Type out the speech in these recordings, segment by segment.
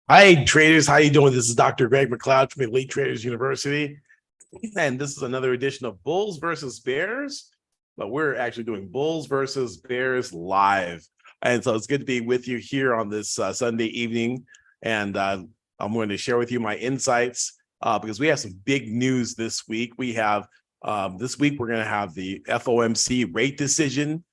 Hi, traders. How you doing? This is Dr. Greg McLeod from Elite Traders University, and this is another edition of Bulls versus Bears. But we're actually doing Bulls versus Bears live, and so it's good to be with you here on this Sunday evening. And I'm going to share with you my insights because we have some big news this week. We have this week we're going to have the FOMC rate decision,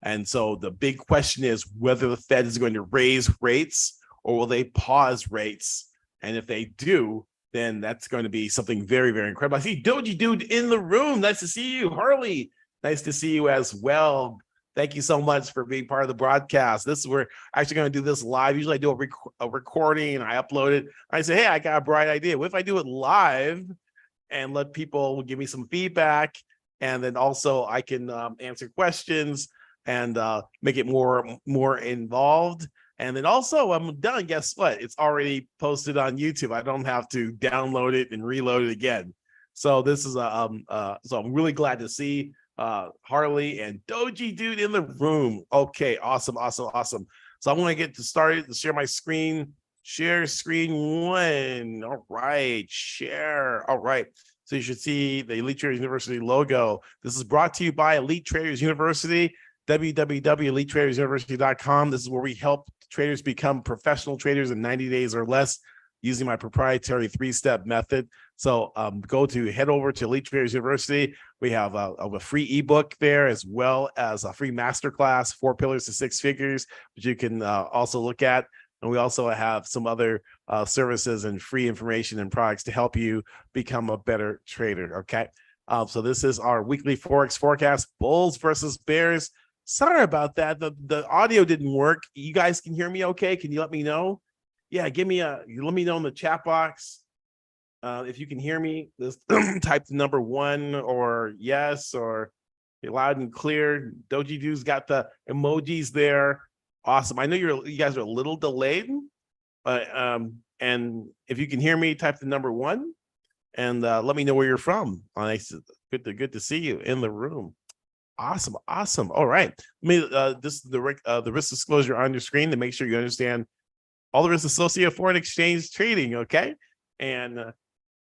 and so the big question is whether the Fed is going to raise rates or will they pause rates? And if they do, then that's going to be something very, very incredible. I see Doji Dude in the room. Nice to see you. Harley, nice to see you as well. Thank you so much for being part of the broadcast. We're actually going to do this live. Usually I do a recording and I upload it. I say, hey, I got a bright idea. What if I do it live and let people give me some feedback? And then also I can answer questions and make it more involved. And then also I'm done. Guess what? It's already posted on YouTube. I don't have to download it and reload it again. So this is so I'm really glad to see Harley and Doji Dude in the room. Okay, awesome. So I'm going to get started to share my screen. Share screen one. All right, share. All right. So you should see the Elite Traders University logo. This is brought to you by Elite Traders University, www.elitetradersuniversity.com. This is where we help traders become professional traders in 90 days or less using my proprietary 3-step method. So head over to Elite Traders University. We have a free ebook there as well as a free masterclass, 4 Pillars to 6 Figures, which you can also look at. And we also have some other services and free information and products to help you become a better trader. Okay. So this is our weekly Forex forecast, Bulls versus Bears. Sorry about that. The audio didn't work. You guys can hear me okay? Can you let me know? Yeah, let me know in the chat box. If you can hear me, just type the number 1 or yes, or loud and clear. Doji Dude's got the emojis there. Awesome. I know you guys are a little delayed, but and if you can hear me, type the number 1 and let me know where you're from. Nice, good to see you in the room. Awesome. All right. This is the risk disclosure on your screen to make sure you understand all the risks associated with foreign exchange trading. Okay. And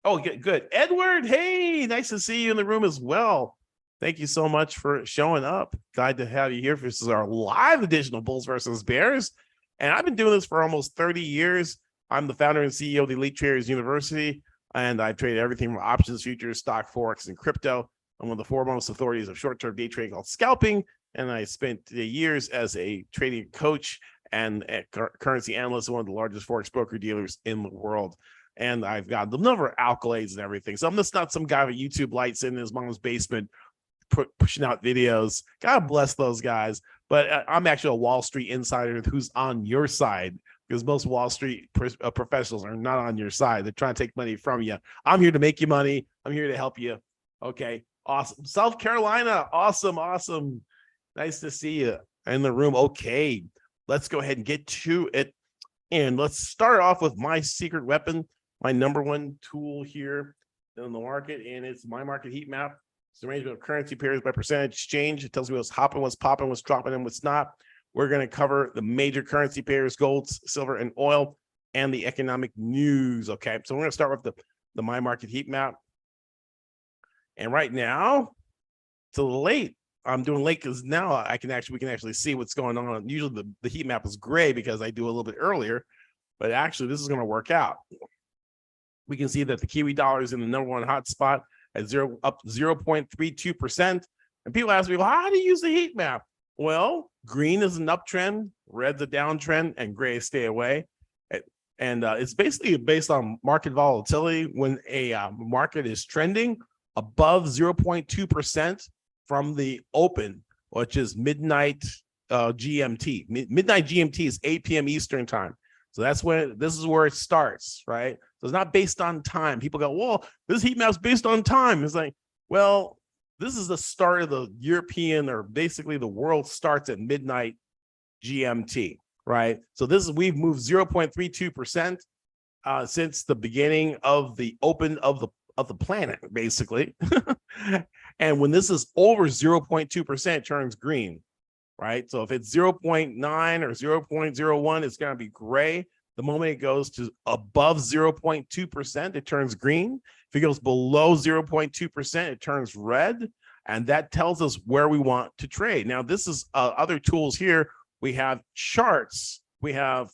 good. Edward, hey, nice to see you in the room as well. Thank you so much for showing up. Glad to have you here. This is our live edition of Bulls versus Bears. And I've been doing this for almost 30 years. I'm the founder and CEO of the Elite Traders University, and I've traded everything from options, futures, stock, forex, and crypto. I'm one of the foremost authorities of short-term day trading called scalping, and I spent years as a trading coach and a currency analyst at one of the largest forex broker dealers in the world. And I've got a number of accolades and everything. So I'm just not some guy with YouTube lights in his mom's basement pushing out videos. God bless those guys. But I'm actually a Wall Street insider who's on your side, because most Wall Street professionals are not on your side. They're trying to take money from you. I'm here to make you money. I'm here to help you. Okay. Awesome. South Carolina. Awesome. Nice to see you in the room. Okay. Let's go ahead and get to it. And let's start off with my secret weapon, my number 1 tool here in the market. And it's my market heat map. It's the arrangement of currency pairs by percentage change. It tells me what's hopping, what's popping, what's dropping, and what's not. We're going to cover the major currency pairs, gold, silver, and oil, and the economic news. Okay. So we're going to start with the my market heat map. And right now, to the late, I'm doing late because now we can actually see what's going on. Usually the heat map is gray because I do a little bit earlier, but actually this is going to work out. We can see that the Kiwi dollar is in the number 1 hot spot at up 0.32%. And people ask me, well, how do you use the heat map? Well, green is an uptrend, red's a downtrend, and gray is stay away. And it's basically based on market volatility. When a market is trending above 0.2% from the open, which is midnight GMT. Midnight GMT is 8 p.m. Eastern time. So this is where it starts, right? So it's not based on time. People go, well, this heat map's based on time. It's like, well, this is the start of the European, or basically the world starts at midnight GMT, right? So we've moved 0.32% since the beginning of the open of the planet, basically. And when this is over 0.2%, it turns green, right? So if it's 0.9 or 0.01, it's going to be gray. The moment it goes to above 0.2%, it turns green. If it goes below 0.2%, it turns red. And that tells us where we want to trade. Now, this is other tools here. We have charts. We have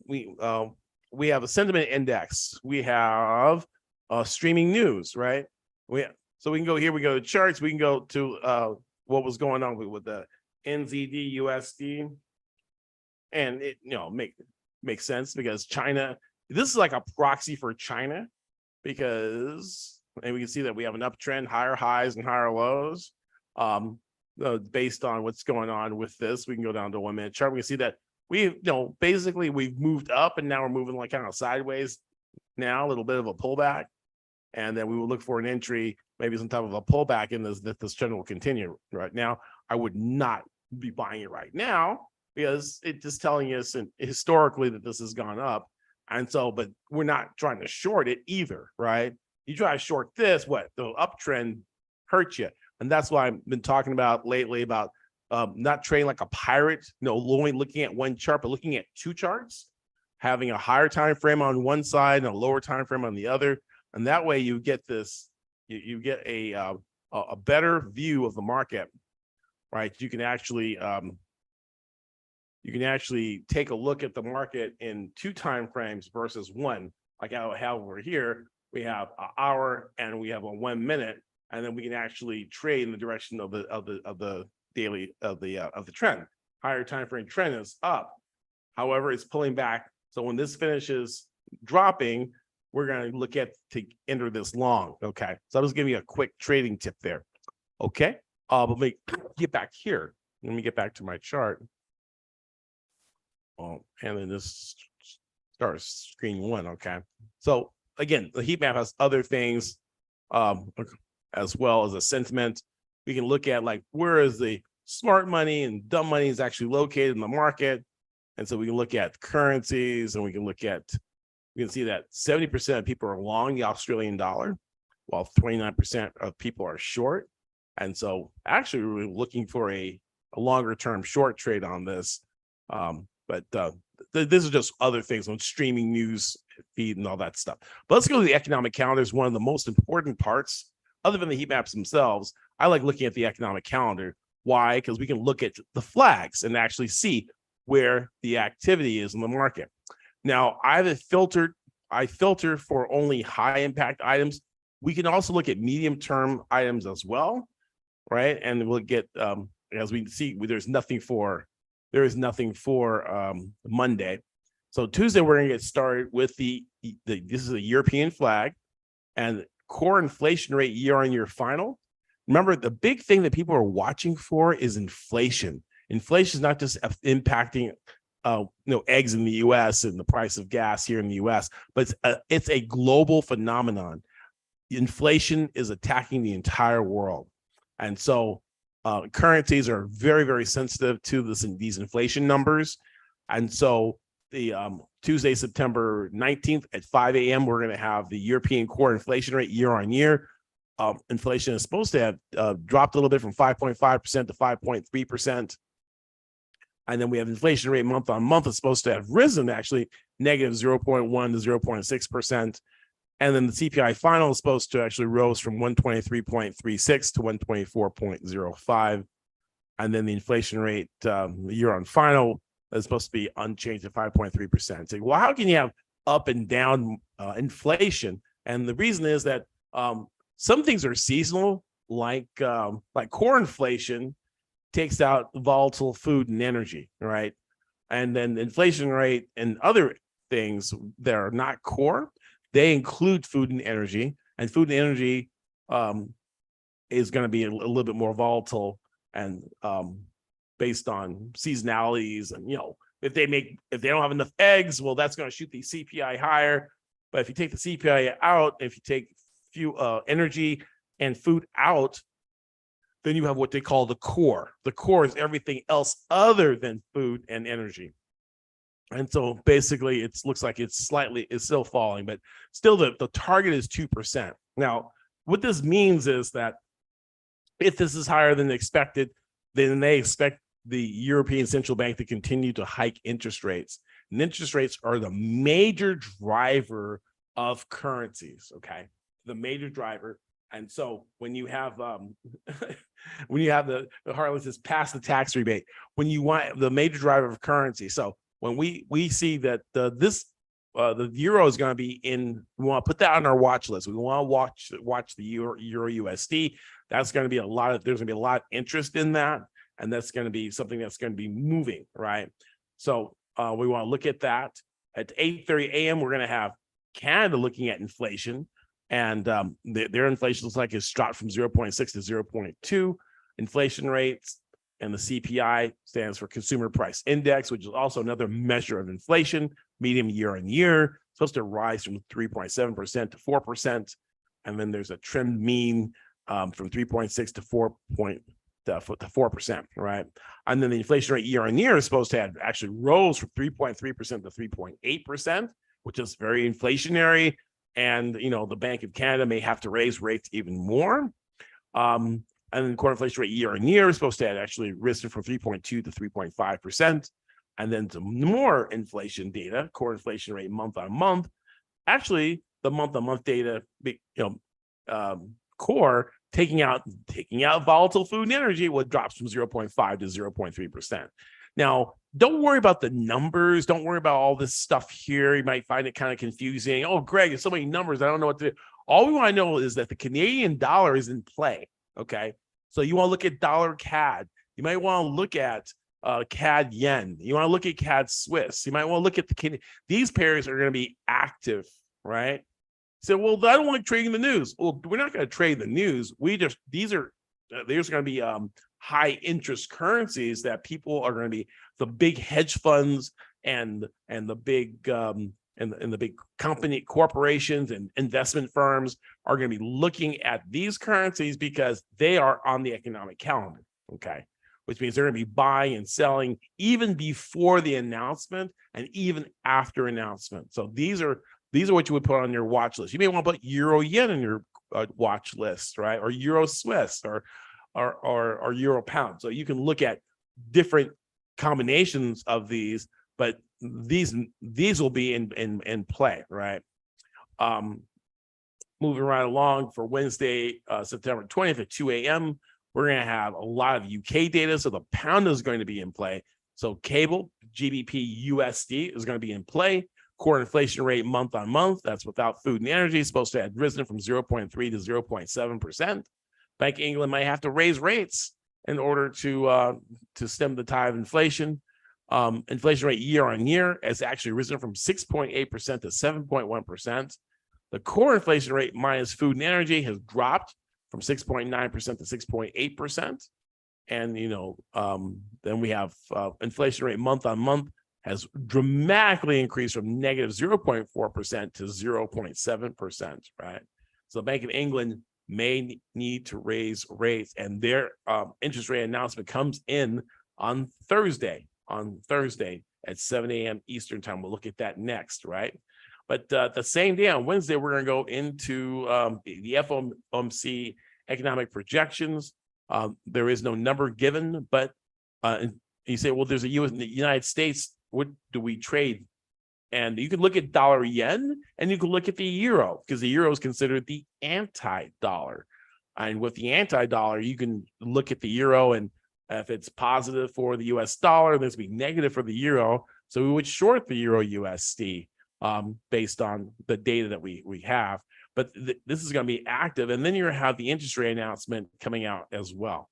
we have a sentiment index. We have streaming news, right? So we can go here. We go to charts. We can go to what was going on with the NZD USD, and it makes sense because China. This is like a proxy for China because, and we can see that we have an uptrend, higher highs and higher lows. Based on what's going on with this, we can go down to 1 minute chart. We can see that basically we've moved up and now we're moving like kind of sideways now, a little bit of a pullback. And then we will look for an entry, maybe some type of a pullback in this trend will continue. Right now, I would not be buying it right now because it's just telling us historically that this has gone up. And so, but we're not trying to short it either, right? You try to short this, the uptrend hurts you. And that's why I've been talking about lately about not trading like a pirate, only looking at one chart, but looking at two charts, having a higher time frame on one side and a lower time frame on the other. And that way you get this, you get a better view of the market, right? You can actually take a look at the market in 2 time frames versus one. Like I have over here, we have an hour and we have a 1 minute, and then we can actually trade in the direction of the daily of the trend. Higher time frame trend is up. However, it's pulling back. So when this finishes dropping, we're going to look to enter this long. Okay. So I'll just give you a quick trading tip there. Okay. But let me get back here. Let me get back to my chart. Oh, and then this starts screen 1. Okay. So again, the heat map has other things as well as a sentiment. We can look at like where is the smart money and dumb money is actually located in the market. And so we can look at currencies, and we can see that 70% of people are long the Australian dollar, while 29% of people are short. And so actually we're looking for a longer term short trade on this. But these are just other things on streaming news feed and all that stuff. But let's go to the economic calendar. Is one of the most important parts other than the heat maps themselves. I like looking at the economic calendar. Why? Because we can look at the flags and actually see where the activity is in the market. Now, I filter for only high impact items. We can also look at medium term items as well, right? And we'll get as we see, there is nothing for Monday. So Tuesday we're going to get started with this is a European flag and core inflation rate year-on-year final. Remember, the big thing that people are watching for is inflation. Inflation is not just impacting eggs in the U.S. and the price of gas here in the U.S., but it's a global phenomenon. Inflation is attacking the entire world, and so currencies are very, very sensitive to these inflation numbers. And so the Tuesday, September 19th at 5 a.m., we're going to have the European core inflation rate year-on-year. Inflation is supposed to have dropped a little bit from 5.5% to 5.3%. And then we have inflation rate month on month is supposed to have risen actually negative 0.1 to 0.6%. And then the CPI final is supposed to actually rose from 123.36 to 124.05. And then the inflation rate year on final is supposed to be unchanged at 5.3%. So, well, how can you have up and down inflation? And the reason is that some things are seasonal, like core inflation takes out volatile food and energy, right? And then inflation rate and other things that are not core, they include food and energy, and food and energy is going to be a little bit more volatile and based on seasonalities. And if they don't have enough eggs, well, that's going to shoot the CPI higher. But if you take the CPI out, if you take energy and food out, then you have what they call the core. The core is everything else other than food and energy. And so basically it looks like it's still falling, but still the target is 2%. Now, what this means is that if this is higher than expected, then they expect the European Central Bank to continue to hike interest rates. And interest rates are the major driver of currencies. Okay, the major driver. And so when you have when you have the Harlan says pass the tax rebate, when you want the major driver of currency. So when we see that the euro is going to be in, we want to put that on our watch list. We want to watch the euro USD. That's going to be there's going to be a lot of interest in that, and that's going to be something that's going to be moving, right? So we want to look at that. At 8:30 a.m. we're going to have Canada looking at inflation, and their inflation looks like it's dropped from 0.6 to 0.2 inflation rates. And the CPI stands for Consumer Price Index, which is also another measure of inflation, medium year on year, supposed to rise from 3.7% to 4%. And then there's a trend mean from 3.6 to 4%, right? And then the inflation rate year on year is supposed to have actually rose from 3.3% to 3.8%, which is very inflationary. And, the Bank of Canada may have to raise rates even more. And then core inflation rate year on year is supposed to have actually risen from 3.2 to 3.5%. And then some more inflation data, core inflation rate month on month. Actually, the month on month data, core taking out volatile food and energy, drops from 0.5 to 0.3%. Now, don't worry about the numbers. Don't worry about all this stuff here. You might find it kind of confusing. Oh, Greg, there's so many numbers. I don't know what to do. All we want to know is that the Canadian dollar is in play. Okay, so you want to look at dollar CAD. You might want to look at CAD yen. You want to look at CAD Swiss. You might want to look at these pairs are going to be active, right? So, well, I don't like trading the news. Well, we're not going to trade the news. There's going to be high interest currencies that people are going to be, the big hedge funds and the big and the big corporations and investment firms are going to be looking at these currencies because they are on the economic calendar, okay? Which means they're going to be buying and selling even before the announcement and even after announcement. So these are what you would put on your watch list. You may want to put Euro Yen on your watch list, right? Or Euro Swiss or Euro Pound. So you can look at different combinations of these, but these will be in play, right? Moving right along for Wednesday, September 20th at 2 a.m., we're going to have a lot of UK data. So the pound is going to be in play. So cable, GBP USD is going to be in play. Core inflation rate month on month, that's without food and energy, is supposed to have risen from 0.3 to 0.7%. Bank of England might have to raise rates in order to stem the tide of inflation. Inflation rate year on year has actually risen from 6.8% to 7.1%. The core inflation rate minus food and energy has dropped from 6.9% to 6.8%. And, then we have inflation rate month on month has dramatically increased from negative 0.4% to 0.7%, right? So the Bank of England may need to raise rates, and their interest rate announcement comes in on Thursday at 7 a.m. Eastern time. We'll look at that next, right? But the same day on Wednesday, we're going to go into the FOMC economic projections. There is no number given, but you say, well, there's a U.S. in the United States. What do we trade? And you can look at dollar yen, and you can look at the euro, because the euro is considered the anti-dollar. And with the anti-dollar, you can look at the euro, and if it's positive for the US dollar, there's be negative for the euro. So we would short the euro USD based on the data that we have. But this is going to be active. And then you're going to have the interest rate announcement coming out as well.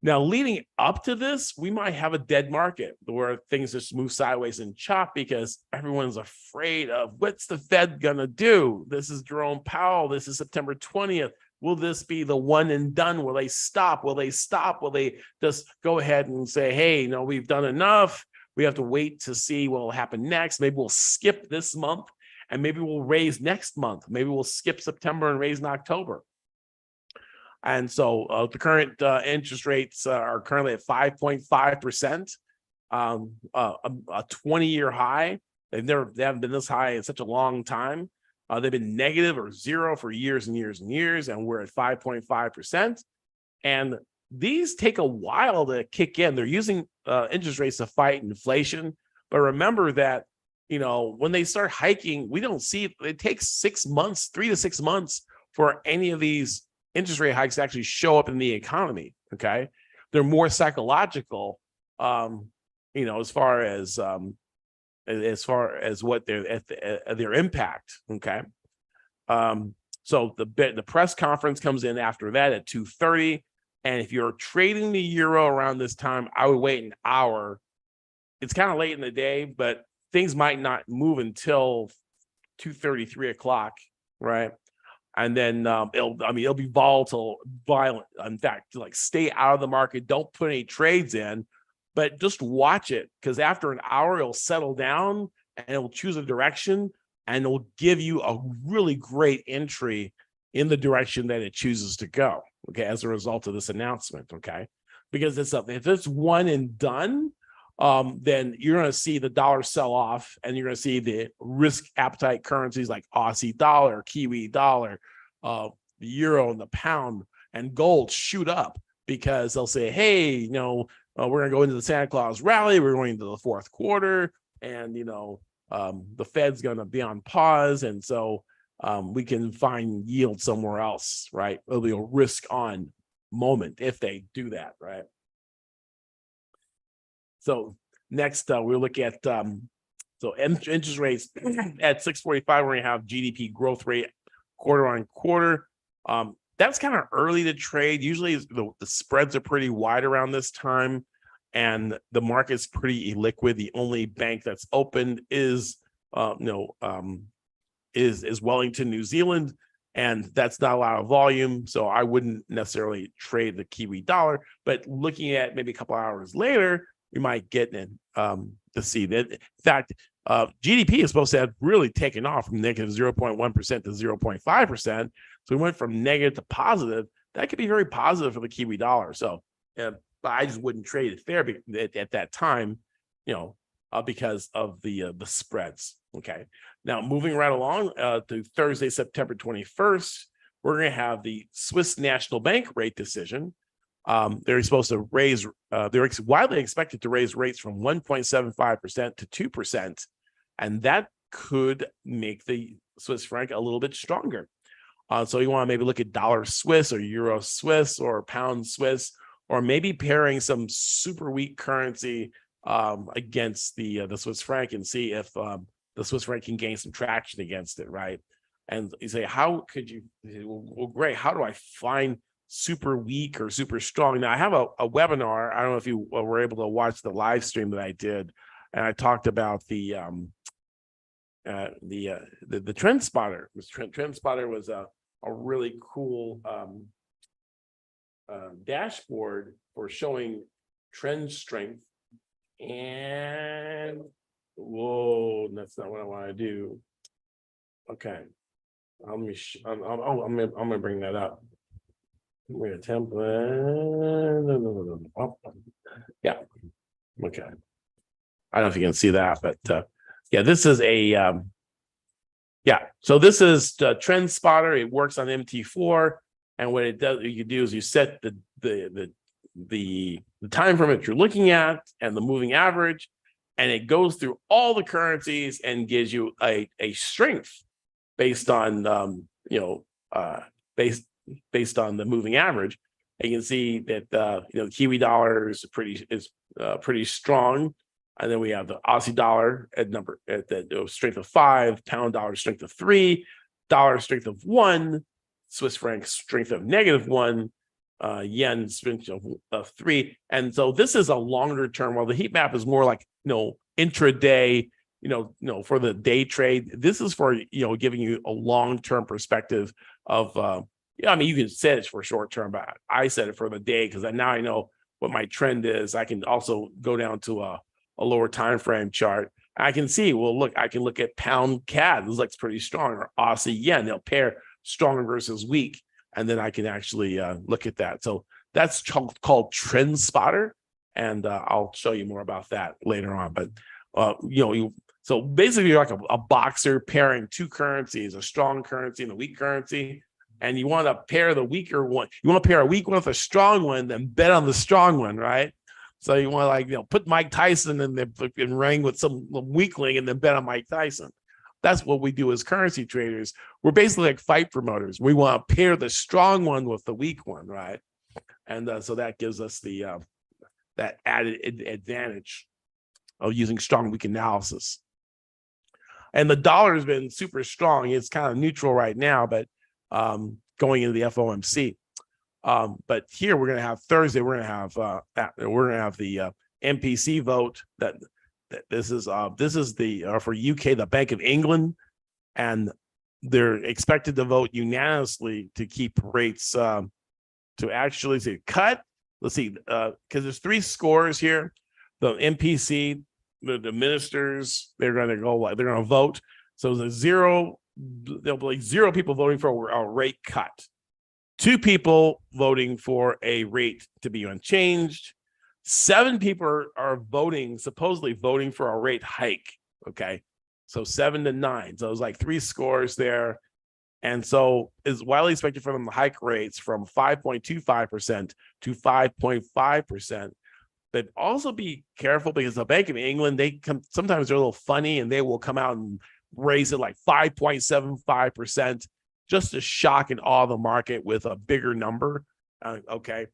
Now, leading up to this, we might have a dead market where things just move sideways and chop because everyone's afraid of what's the Fed going to do? This is Jerome Powell. This is September 20th. Will this be the one and done? Will they stop? Will they stop? Will they just go ahead and say, hey, no, we've done enough. We have to wait to see what will happen next. Maybe we'll skip this month and maybe we'll raise next month. Maybe we'll skip September and raise in October. And so the current interest rates are currently at 5.5%, a 20-year high. They haven't been this high in such a long time. They've been negative or zero for years and years and years, and we're at 5.5%. And these take a while to kick in. They're using interest rates to fight inflation, But remember that, when they start hiking, we don't see it takes 6 months, 3 to 6 months for any of these interest rate hikes to actually show up in the economy. Okay. They're more psychological, as far as what their impact. Okay. So the press conference comes in after that at 2:30. And if you're trading the euro around this time, I would wait an hour. It's kind of late in the day, but things might not move until 2:30, 3 o'clock, right? And then it'll be volatile, violent. In fact, like stay out of the market. Don't put any trades in, but just watch it, because after an hour, it'll settle down and it'll choose a direction, and it'll give you a really great entry in the direction that it chooses to go. Okay, as a result of this announcement. Okay, because if it's one and done, then you're going to see the dollar sell off, and you're going to see the risk appetite currencies like Aussie dollar, Kiwi dollar, the euro and the pound and gold shoot up, because they'll say, hey, we're going to go into the Santa Claus rally. We're going into the fourth quarter, and, the Fed's going to be on pause. And so we can find yield somewhere else, right? It'll be a risk on moment if they do that, right? So next, we'll look at interest rates at 6:45. We're going to have GDP growth rate quarter on quarter. That's kind of early to trade. Usually the spreads are pretty wide around this time, and the market's pretty illiquid. The only bank that's open is Wellington, New Zealand, and that's not a lot of volume. So I wouldn't necessarily trade the Kiwi dollar, but looking at maybe a couple hours later, we might get in to see that. In fact, GDP is supposed to have really taken off from negative 0.1% to 0.5%. So we went from negative to positive. That could be very positive for the Kiwi dollar. So, but I just wouldn't trade it there at that time, because of the spreads. Okay. Now, moving right along to Thursday, September 21st, we're going to have the Swiss National Bank rate decision. They're supposed to raise, they're widely expected to raise rates from 1.75% to 2%. And that could make the Swiss franc a little bit stronger. So you want to maybe look at dollar Swiss or euro Swiss or pound Swiss, or maybe pairing some super weak currency against the Swiss franc, and see if the Swiss franc can gain some traction against it, right? And you say, how could you? Well, great. How do I find super weak or super strong? Now, I have a webinar. I don't know if you were able to watch the live stream that I did, and I talked about the trend spotter. Trend spotter was a really cool dashboard for showing trend strength. And whoa, that's not what I want to do. Okay, I'm gonna bring that up. We're a template. Yeah. Okay. I don't know if you can see that, but yeah, this is a so this is the trend spotter. It works on MT4, and what it does, you do is you set the time frame that you're looking at and the moving average, and it goes through all the currencies and gives you a strength based on based on the moving average. And you can see that the Kiwi dollar is pretty strong, and then we have the Aussie dollar at the strength of 5, pound dollar strength of 3, dollar strength of 1, Swiss franc strength of -1, yen strength of 3. And so this is a longer term, while the heat map is more like intraday, for the day trade. This is for giving you a long-term perspective of you can set it for short term, but I set it for the day, because now I know what my trend is. I can also go down to a lower time frame chart. I can see, I can look at pound CAD. This looks pretty strong, or Aussie yen. They'll pair strong versus weak, and then I can actually look at that. So that's called Trend Spotter, and I'll show you more about that later on. But so basically you're like a boxer pairing two currencies, a strong currency and a weak currency. And you want to pair the weaker one. You want to pair a weak one with a strong one, then bet on the strong one, right? So you want to, like, put Mike Tyson in the ring with some weakling and then bet on Mike Tyson. That's what we do as currency traders. We're basically like fight promoters. We want to pair the strong one with the weak one, right? And so that gives us the that added advantage of using strong weak analysis. And the dollar has been super strong. It's kind of neutral right now, but going into the FOMC. But here we're going to have Thursday. We're going to have the MPC vote. This is the for UK, the Bank of England, and they're expected to vote unanimously to keep rates to actually say cut. Let's see, because there's 3 scores here. The MPC, the ministers, they're going to vote. So there'll be like 0 people voting for a rate cut, 2 people voting for a rate to be unchanged, 7 people are supposedly voting for a rate hike. Okay, so 7 to 9. So it was like 3 scores there. And so it's widely expected for them to hike rates from 5.25% to 5.5%. But also be careful, because the Bank of England, sometimes they're a little funny, and they will come out and raise it like 5.75% just to shock and awe the market with a bigger number. Okay.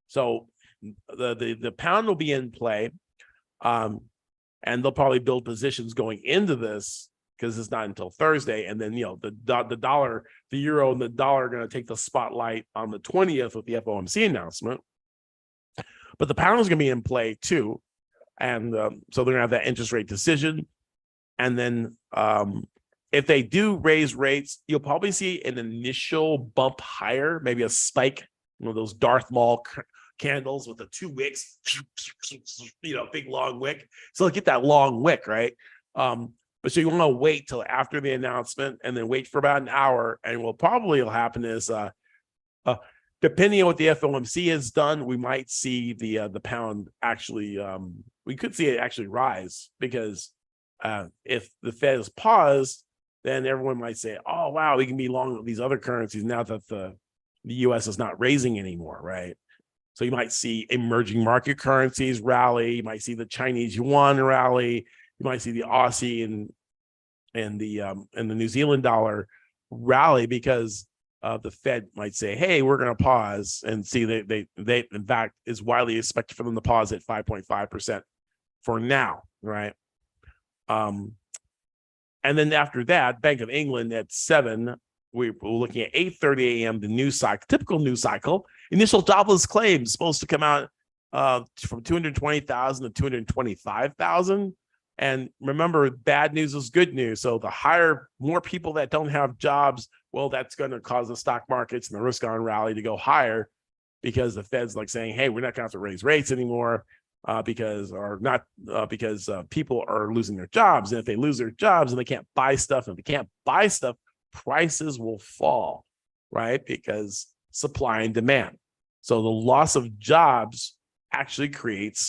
So the pound will be in play, and they'll probably build positions going into this, because it's not until Thursday. And then, the dollar, the euro and the dollar are going to take the spotlight on the 20th with the FOMC announcement. But the pound is going to be in play too. And so they're going to have that interest rate decision. And then if they do raise rates, you'll probably see an initial bump higher, maybe a spike, those Darth Maul candles with the 2 wicks, big long wick. So get that long wick, right? But so you want to wait till after the announcement, and then wait for about an hour. And what probably will happen is, depending on what the FOMC has done, we might see the pound actually, we could see it actually rise, because if the Fed is paused, then everyone might say, oh, wow, we can be long these other currencies now that the US is not raising anymore, right? So you might see emerging market currencies rally. You might see the Chinese yuan rally. You might see the Aussie and the New Zealand dollar rally, because the Fed might say, hey, we're going to pause, and see they in fact is widely expected for them to pause at 5.5% for now, right? And then after that, Bank of England at 7, we're looking at 8:30 a.m. the news cycle, typical news cycle. Initial jobless claims supposed to come out from 220,000 to 225,000. And remember, bad news is good news. So more people that don't have jobs, well, that's going to cause the stock markets and the risk on rally to go higher, because the Fed's like saying, hey, we're not going to have to raise rates anymore because people are losing their jobs. And if they lose their jobs and they can't buy stuff, and if they can't buy stuff, prices will fall, right? Because supply and demand. So the loss of jobs actually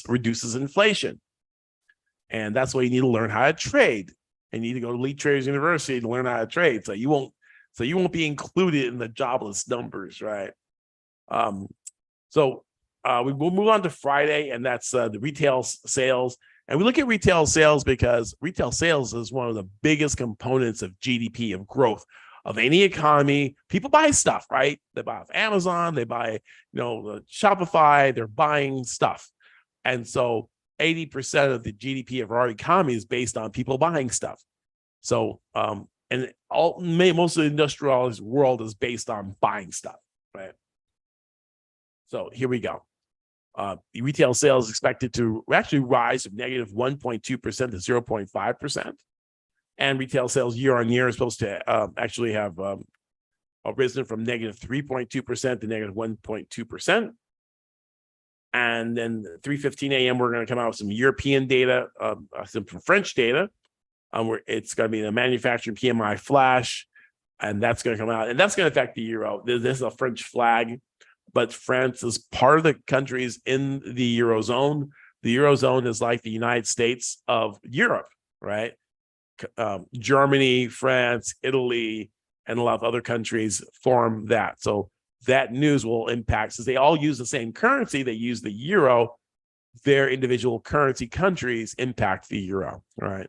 reduces inflation. And that's why you need to learn how to trade. And you need to go to Elite Traders University to learn how to trade. So you won't be included in the jobless numbers, right? We will move on to Friday, and that's the retail sales. And we look at retail sales because retail sales is one of the biggest components of GDP, of growth of any economy. People buy stuff, right? They buy off Amazon, they buy, Shopify, they're buying stuff. And so 80% of the GDP of our economy is based on people buying stuff. So, most of the industrialized world is based on buying stuff, right? So here we go. The retail sales expected to actually rise from negative 1.2% to 0.5%. And retail sales year on year is supposed to actually have risen from negative 3.2% to negative 1.2%. And then 3:15 a.m., we're going to come out with some European data, some French data, where it's going to be the manufacturing PMI flash, and that's going to come out, and that's going to affect the euro. This is a French flag, but France is part of the countries in the Eurozone. The Eurozone is like the United States of Europe, right? Germany, France, Italy, and a lot of other countries form that. So that news will impact, since they all use the same currency, they use the euro, their individual currency countries impact the euro. All right.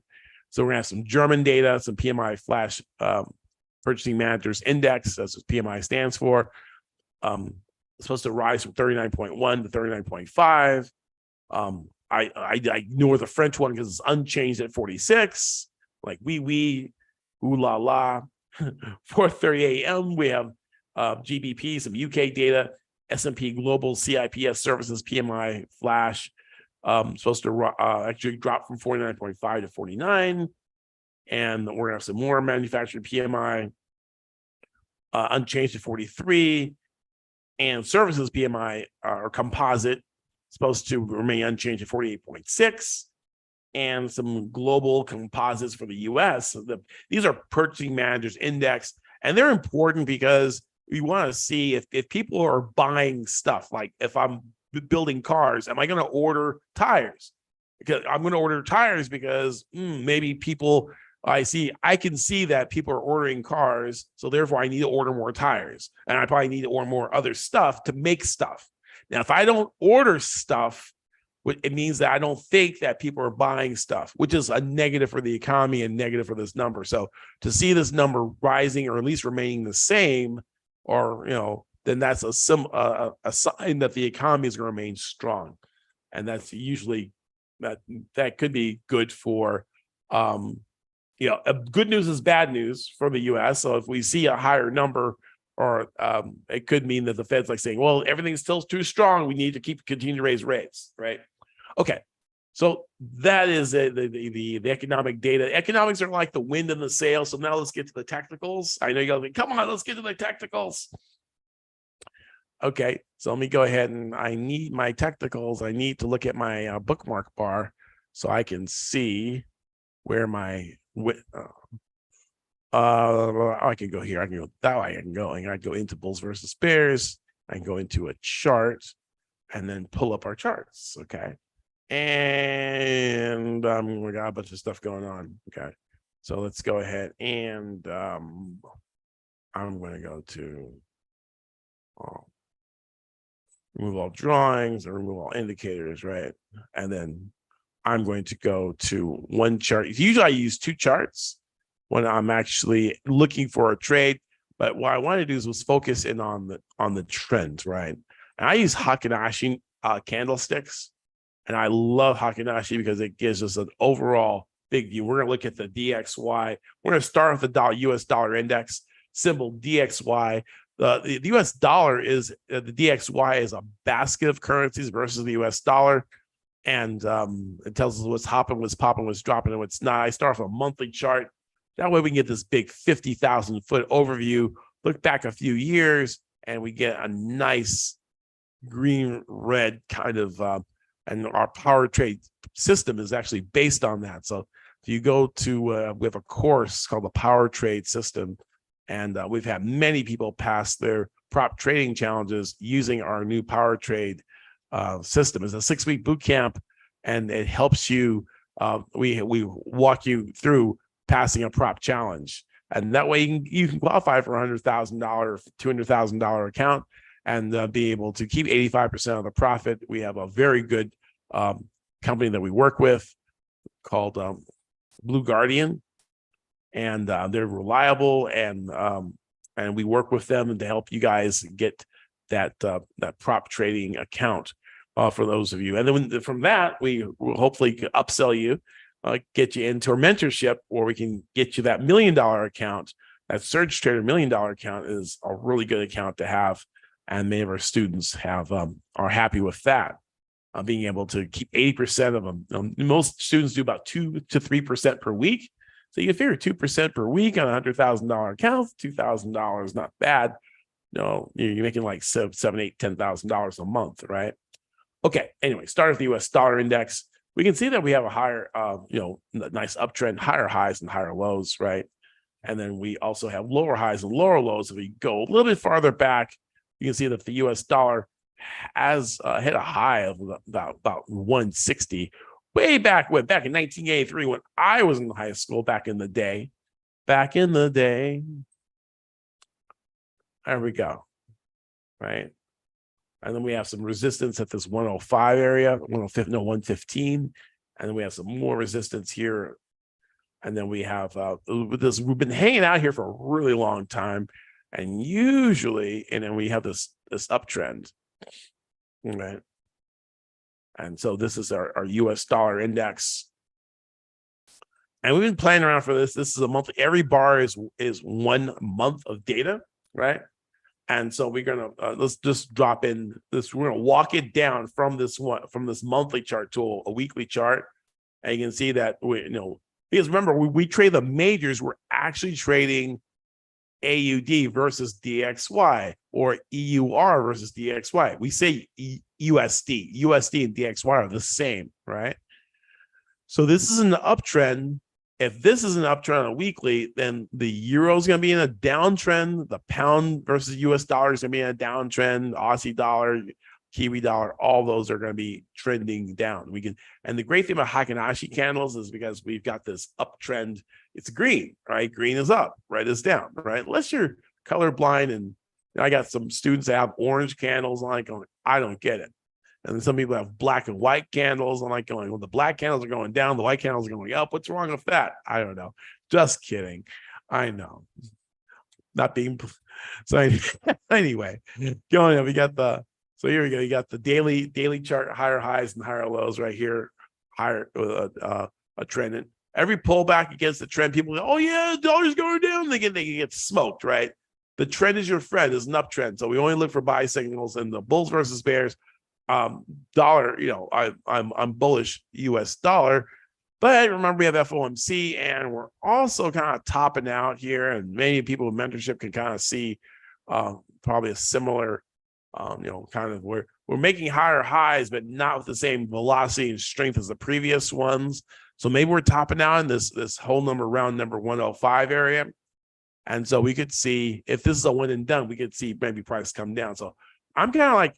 So we're gonna have some German data, some PMI flash purchasing managers index, that's what PMI stands for. It's supposed to rise from 39.1 to 39.5. I ignore the French one because it's unchanged at 46. Like ooh la la. 4:30 a.m. we have GBP, some UK data, S&P Global CIPS Services PMI flash, supposed to actually drop from 49.5 to 49. And we're gonna have some more manufacturing PMI unchanged at 43, and services PMI or composite supposed to remain unchanged at 48.6, and some global composites for the US. These are purchasing managers index, and they're important because we want to see if people are buying stuff. Like if I'm building cars, am I going to order tires? Because I'm going to order tires because maybe people I can see that people are ordering cars, so therefore I need to order more tires, and I probably need to order more other stuff to make stuff. Now, if I don't order stuff, it means that I don't think that people are buying stuff, which is a negative for the economy and negative for this number. So to see this number rising or at least remaining the same, or then that's a sign that the economy is going to remain strong, and that's usually that could be good for good news is bad news for the U.S. So if we see a higher number, or it could mean that the Fed's like saying, well, everything's still too strong, we need to continue to raise rates, right? Okay, so that is the economic data. Economics are like the wind in the sail. So now let's get to the technicals. I know you're like, come on, let's get to the technicals. Okay, so let me go ahead, and I need my technicals. I need to look at my bookmark bar so I can see where my I can go here. I can go that way. I can go into bulls versus bears. I can go into a chart and then pull up our charts. Okay. And we got a bunch of stuff going on. Okay. So let's go ahead and I'm going to go to remove all drawings and remove all indicators, right? And then I'm going to go to one chart. Usually I use two charts when I'm actually looking for a trade, but what I want to do is focus in on the trend, right? And I use Heikin-Ashi candlesticks, and I love Heikin-Ashi because it gives us an overall big view. We're going to look at the DXY. We're going to start with the US dollar index, symbol DXY. The US dollar is the DXY is a basket of currencies versus the US dollar. And it tells us what's hopping, what's popping, what's dropping, and what's not. I start off a monthly chart. That way we can get this big 50,000 foot overview, look back a few years, and we get a nice green, red kind of, and our power trade system is actually based on that. So if you go to, we have a course called the Power Trade System, and we've had many people pass their prop trading challenges using our new Power Trade system. It's a 6-week boot camp, and it helps you. We walk you through passing a prop challenge, and that way you can qualify for $100,000, $200,000 account, and be able to keep 85% of the profit. We have a very good company that we work with called Blue Guardian, and they're reliable, and we work with them to help you guys get that prop trading account for those of you. And then from that, we will hopefully upsell you, get you into our mentorship, where we can get you that $1 million account. That Surge Trader $1 million account is a really good account to have, and many of our students are happy with that. Being able to keep 80% of them. Most students do about 2 to 3% per week. So you figure 2% per week on a $100,000 account, $2,000, not bad. No, you're making like $7,000, $8,000, $10,000 a month, right? Okay. Anyway, start with the US dollar index. We can see that we have a higher, nice uptrend, higher highs and higher lows, right? And then we also have lower highs and lower lows. If we go a little bit farther back, you can see that the US dollar has hit a high of about 160 way back in 1983, when I was in high school back in the day. There we go. Right. And then we have some resistance at this 105 area, 115. And then we have some more resistance here. And then we have this, we've been hanging out here for a really long time. And usually, and then we have this uptrend. Right. And so this is our US dollar index. And we've been playing around for this. This is a monthly, every bar is 1 month of data, right? And so we're gonna let's just drop in this. We're gonna walk it down from this monthly chart to a weekly chart, and you can see that because remember we trade the majors. We're actually trading AUD versus DXY or EUR versus DXY. We say USD and DXY are the same, right? So this is an uptrend. If this is an uptrend on a weekly, then the euro is going to be in a downtrend. The pound versus US dollar is going to be in a downtrend. Aussie dollar, Kiwi dollar, all those are going to be trending down. And the great thing about Heikin-Ashi candles is because we've got this uptrend. It's green, right? Green is up, red is down, right? Unless you're colorblind, and I got some students that have orange candles, and I don't get it. And then some people have black and white candles. I'm like going, well, the black candles are going down, the white candles are going up. What's wrong with that? I don't know. Just kidding. I know. Not being so anyway. Going up, so here we go. You got the daily chart, higher highs and higher lows right here, higher a trend. And every pullback against the trend, people go, oh yeah, the dollar's going down. They get smoked, right? The trend is your friend, is an uptrend. So we only look for buy signals, and the bulls versus bears. Dollar, I'm bullish US dollar, but remember we have FOMC, and we're also kind of topping out here, and many people with mentorship can kind of see probably a similar kind of we're making higher highs, but not with the same velocity and strength as the previous ones. So maybe we're topping out in this whole number, round number 105 area. And so we could see, if this is a one and done, we could see maybe price come down. So I'm kind of like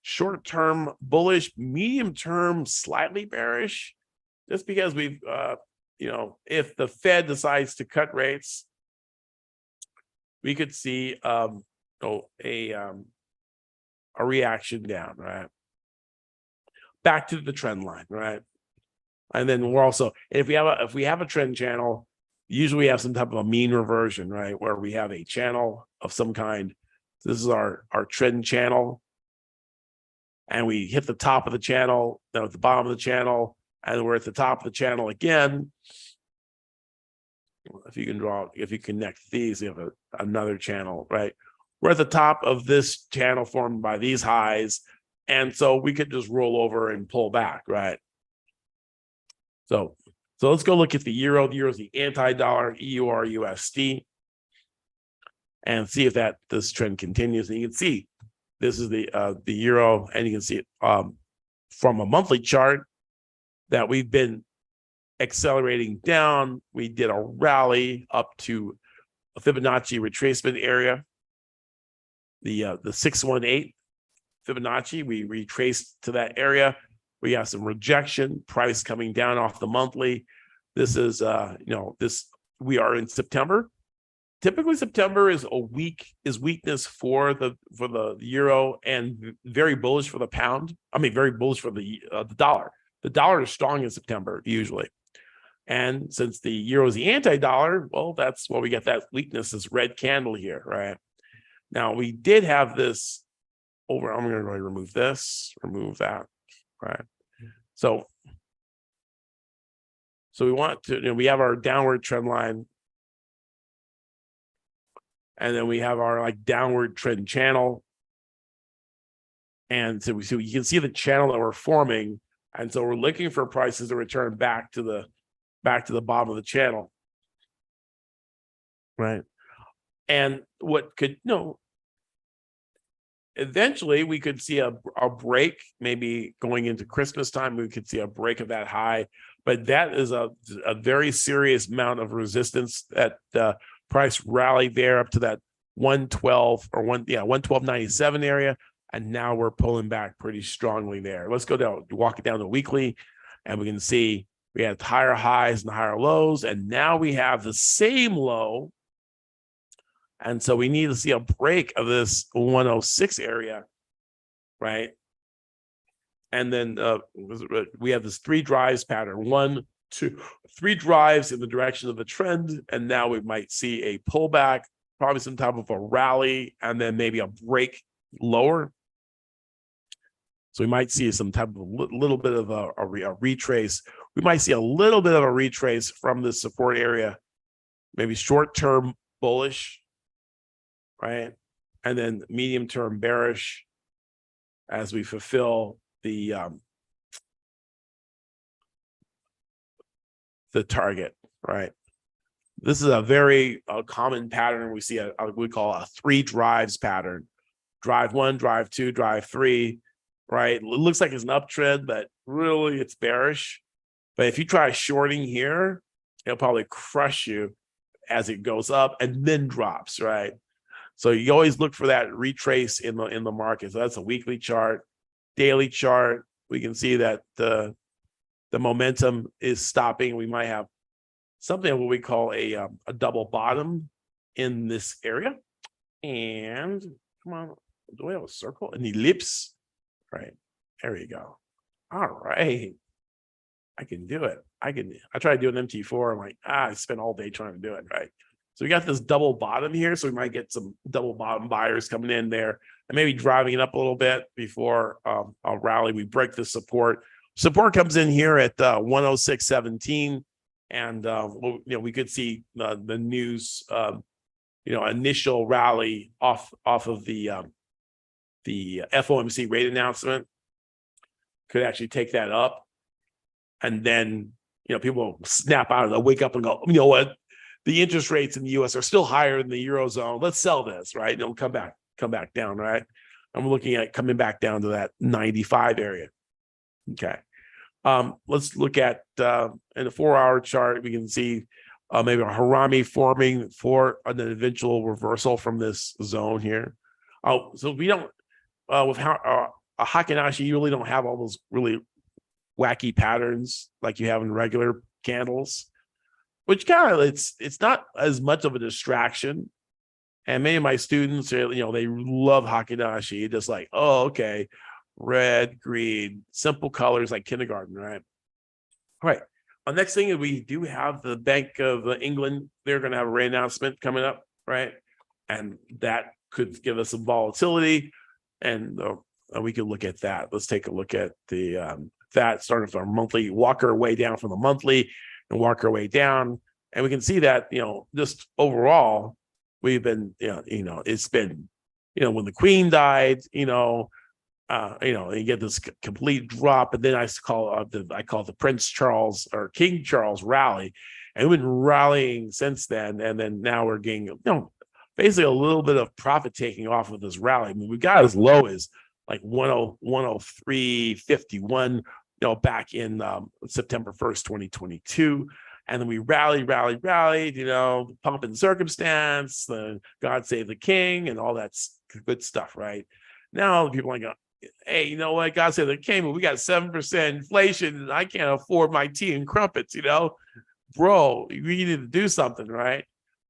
short-term bullish, medium-term slightly bearish, just because we've, if the Fed decides to cut rates, we could see a reaction down, right? Back to the trend line, right? And then we're also, if we have a trend channel, usually we have some type of a mean reversion, right? Where we have a channel of some kind. This is our trend channel. And we hit the top of the channel, then at the bottom of the channel, and we're at the top of the channel again. If you connect these, you have another channel, right? We're at the top of this channel formed by these highs. And so we could just roll over and pull back, right? So let's go look at the euro. The euro is the anti-dollar, EUR USD, and see if this trend continues. And you can see this is the euro, and you can see it from a monthly chart that we've been accelerating down. We did a rally up to a Fibonacci retracement area, the 618 Fibonacci. We retraced to that area. We have some rejection, price coming down off the monthly. This is we are in September. Typically, September is weakness for the euro, and very bullish for the pound. I mean, very bullish for the dollar. The dollar is strong in September usually, and since the euro is the anti-dollar, well, that's why we get that weakness, this red candle here, right? Now we did have this over. I'm going to remove this, remove that, right? So we want to. We have our downward trend line. And then we have our downward trend channel. And so you can see the channel that we're forming. And so we're looking for prices to return back to the bottom of the channel. Right. And what could, eventually we could see a break, maybe going into Christmas time, we could see a break of that high. But that is a very serious amount of resistance that price rallied there up to that 112 or 112.97 area, and now we're pulling back pretty strongly there. Let's go down, walk it down to weekly, and we can see we had higher highs and higher lows, and now we have the same low, and so we need to see a break of this 106 area, right? And then we have this 3 drives pattern, 1, 2, 3 drives in the direction of the trend. And now we might see a pullback, probably some type of a rally, and then maybe a break lower. So we might see some type of little bit of a retrace. We might see a little bit of a retrace from this support area, maybe short-term bullish, right? And then medium-term bearish as we fulfill the target, right? This is a very common pattern. We see we call a 3 drives pattern. Drive 1, drive 2, drive 3, right? It looks like it's an uptrend, but really it's bearish. But if you try shorting here, it'll probably crush you as it goes up and then drops, right? So you always look for that retrace in the market. So that's a weekly chart, daily chart. We can see that the momentum is stopping. We might have something what we call a double bottom in this area. And come on, do we have a circle? An ellipse? Right. There you go. All right. I can do it. I try to do an MT4. I'm like, I spent all day trying to do it. Right. So we got this double bottom here. So we might get some double bottom buyers coming in there and maybe driving it up a little bit before a rally. We break the support. Support comes in here at 106.17. And we could see the news, initial rally off of the FOMC rate announcement could actually take that up, and then people will snap out of the wake up and go, you know what, the interest rates in the U.S. are still higher than the Eurozone. Let's sell this, right? And it'll come back down, right? I'm looking at coming back down to that 95 area. Okay. Let's look at in a 4-hour chart. We can see maybe a Harami forming for an eventual reversal from this zone here. So we don't with how a Hakinashi, you really don't have all those really wacky patterns like you have in regular candles, which kind of it's not as much of a distraction. And many of my students, they love Hakinashi. Just like, oh, okay. Red, green, simple colors like kindergarten, right? All right. Next thing is we do have the Bank of England. They're going to have a rate announcement coming up, right? And that could give us some volatility, and we could look at that. Let's take a look at the that starting from our monthly, walk our way down from the monthly, and walk our way down, and we can see that just overall we've been it's been when the Queen died, you get this complete drop, and then I call the Prince Charles or King Charles rally, and we've been rallying since then. And then now we're getting, basically a little bit of profit taking off of this rally. I mean, we got as low as like 103.51, back in September 1st, 2022. And then we rallied, pomp and circumstance, the God Save the King, and all that good stuff, right? Now people are like, hey, you know what? God Save the King, but we got 7% inflation, and I can't afford my tea and crumpets, bro, we needed to do something, right?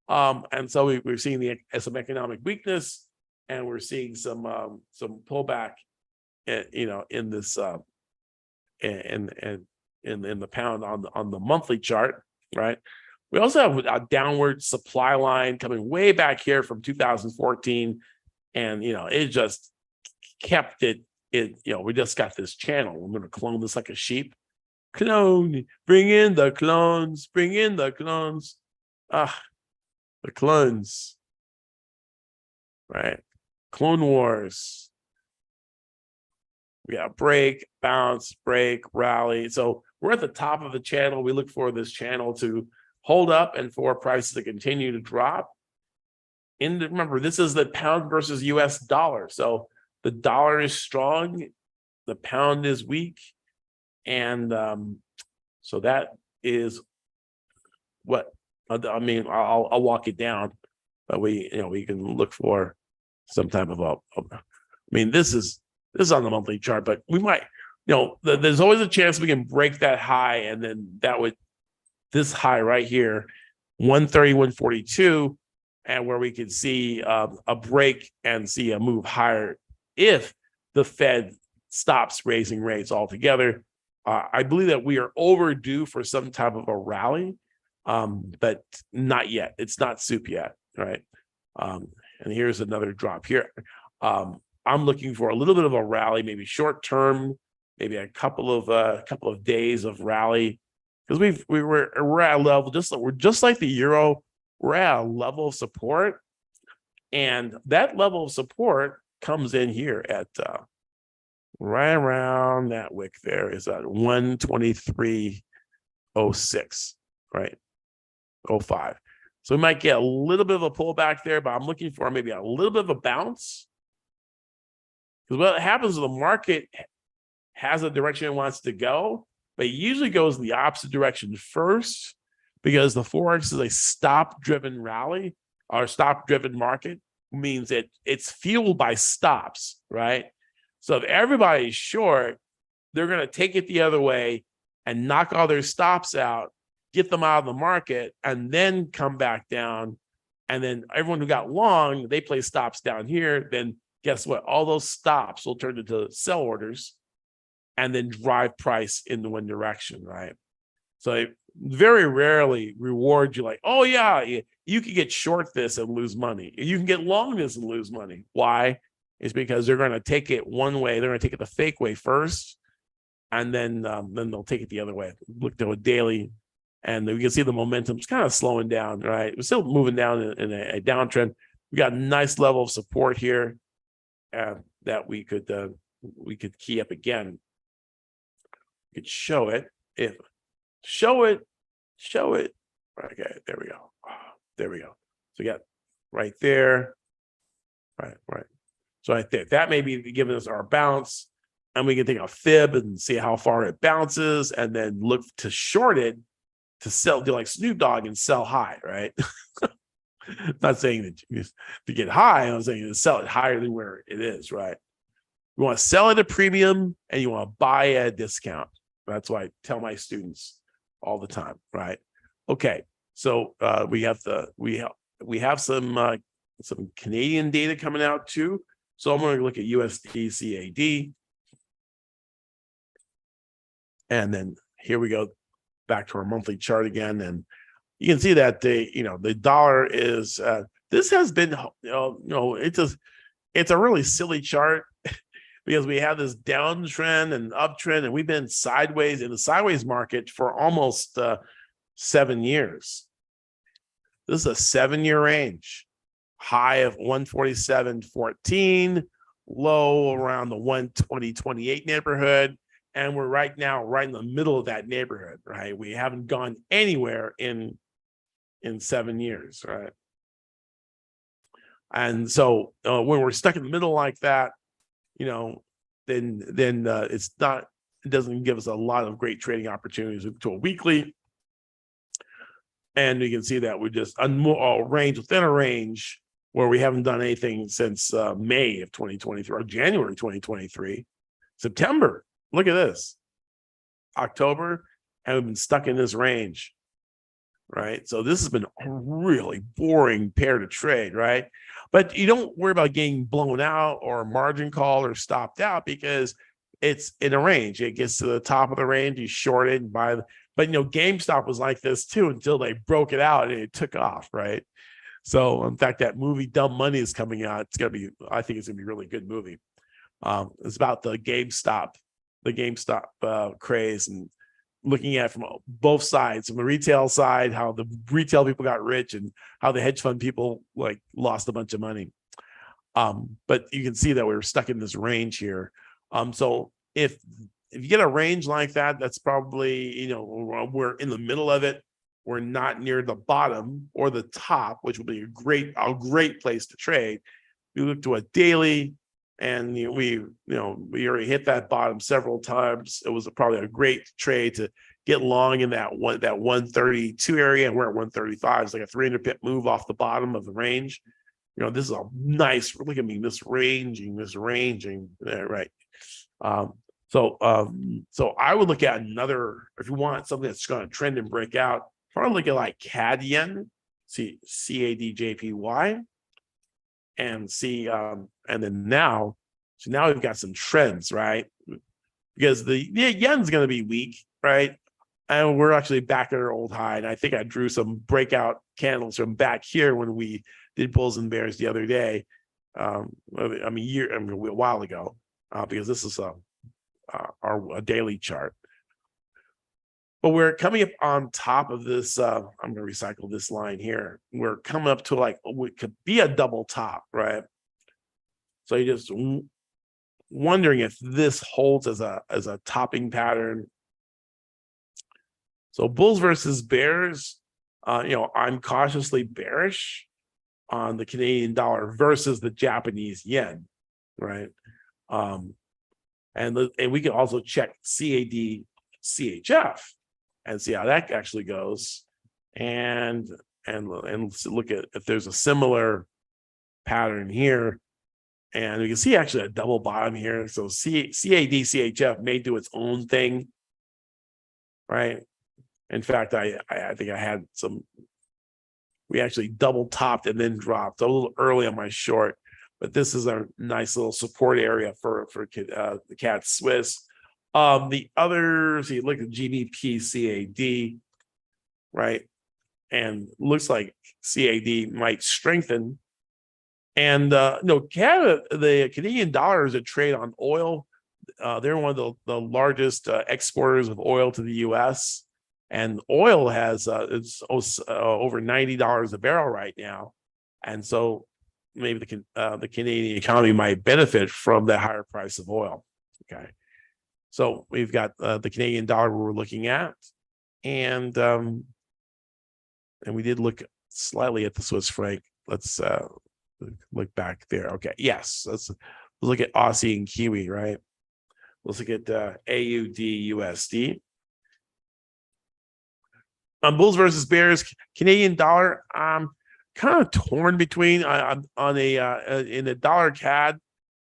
And so we're seeing some economic weakness, and we're seeing some pullback, in this in the pound on the monthly chart, right? We also have a downward supply line coming way back here from 2014, and it just kept it. We just got this channel. I'm going to clone this like a sheep. Clone, bring in the clones, the clones, right? Clone Wars. We got break, bounce, break, rally. So we're at the top of the channel. We look for this channel to hold up and for prices to continue to drop. And remember, this is the pound versus US dollar. So the dollar is strong, the pound is weak. And so that is what I'll walk it down, but we can look for some type of this is on the monthly chart, but we might, there's always a chance we can break that high, and then this high right here, 130.142, and where we could see a break and see a move higher if the Fed stops raising rates altogether. I believe that we are overdue for some type of a rally, but not yet. It's not soup yet, right? And here's another drop here. I'm looking for a little bit of a rally, maybe short term, maybe a couple of days of rally, because we're at a level just like the euro. We're at a level of support, and that level of support comes in here at right around that wick. There is at 123.06, right? 05. So we might get a little bit of a pullback there, but I'm looking for maybe a little bit of a bounce. Because what happens is the market has a direction it wants to go, but it usually goes in the opposite direction first, because the Forex is a stop-driven rally or stop-driven market, means that it's fueled by stops, right? So if everybody's short, they're going to take it the other way and knock all their stops out, get them out of the market, and then come back down. And then everyone who got long, they place stops down here. Then guess what? All those stops will turn into sell orders and then drive price in the one direction, right? So it very rarely reward you like, oh yeah, you can get short this and lose money. You can get long this and lose money. Why? It's because they're going to take it one way. They're going to take it the fake way first, and then they'll take it the other way. Look to a daily, and we can see the momentum's kind of slowing down, right? We're still moving down in a downtrend. We got a nice level of support here that we could key up again. We could show it. Show it. Okay, there we go. There we go. So we got right there. Right. So right there, that may be giving us our bounce, and we can take a fib and see how far it bounces, and then look to short it to sell, do like Snoop Dogg and sell high, right? Not saying that to get high, I'm saying to sell it higher than where it is, right? You want to sell at a premium and you want to buy at a discount. That's why I tell my students all the time, right? Okay, so we have some Canadian data coming out too. So I'm going to look at USD CAD, and then here we go back to our monthly chart again, and you can see that the dollar is this has been it's a really silly chart because we have this downtrend and uptrend, and we've been sideways in the sideways market for almost 7 years. This is a 7-year range. High of 147.14, low around the 120.28 neighborhood, and we're right now right in the middle of that neighborhood, right? We haven't gone anywhere in 7 years, right? And so when we're stuck in the middle like that, then it doesn't give us a lot of great trading opportunities to a weekly. And you can see that we're just within a range where we haven't done anything since May of 2023 or January 2023. September, look at this. October, and we've been stuck in this range, right? So this has been a really boring pair to trade, right? But you don't worry about getting blown out or margin call or stopped out because it's in a range. It gets to the top of the range, you short it and buy. But GameStop was like this too until they broke it out and it took off, right? So in fact, that movie Dumb Money is coming out. I think it's gonna be a really good movie. It's about the GameStop craze, and looking at it from both sides, from the retail side, how the retail people got rich and how the hedge fund people lost a bunch of money. But you can see that we were stuck in this range here. So if you get a range like that, that's probably, we're in the middle of it. We're not near the bottom or the top, which will be a great place to trade. We look to a daily, and we already hit that bottom several times. It was probably a great trade to get long in that 132 area, and we're at 135. It's like a 300 pip move off the bottom of the range. This is a nice. Look at me, this ranging, right? So I would look at another, if you want something that's going to trend and break out. Probably look at like CAD yen, see CADJPY, and see, and then now So now we've got some trends, right? Because the yen's going to be weak, right? And we're actually back at our old high. And I think I drew some breakout candles from back here when we did bulls and bears the other day. A while ago, because this is our daily chart. But we're coming up on top of this. I'm going to recycle this line here. We're coming up to like what could be a double top, right? So you're just wondering if this holds as a topping pattern. So bulls versus bears. I'm cautiously bearish on the Canadian dollar versus the Japanese yen, right? And we can also check CAD CHF and see how that actually goes, and look at if there's a similar pattern here, and we can see actually a double bottom here. So CAD CHF may do its own thing, right? In fact, I think I had some. We actually double topped and then dropped a little early on my short, but this is a nice little support area for the CAD Swiss. The other, so you look at GBP CAD, right? And looks like CAD might strengthen. And Canada, the Canadian dollar is a trade on oil. They're one of the largest exporters of oil to the U.S. And oil has it's over $90 a barrel right now, and so maybe the Canadian economy might benefit from the higher price of oil. Okay, so we've got the Canadian dollar we're looking at, and we did look slightly at the Swiss franc. Let's look back there. Okay, yes, let's look at Aussie and Kiwi. Right, let's look at AUD USD. On bulls versus bears, Canadian dollar, kind of torn between in the dollar CAD.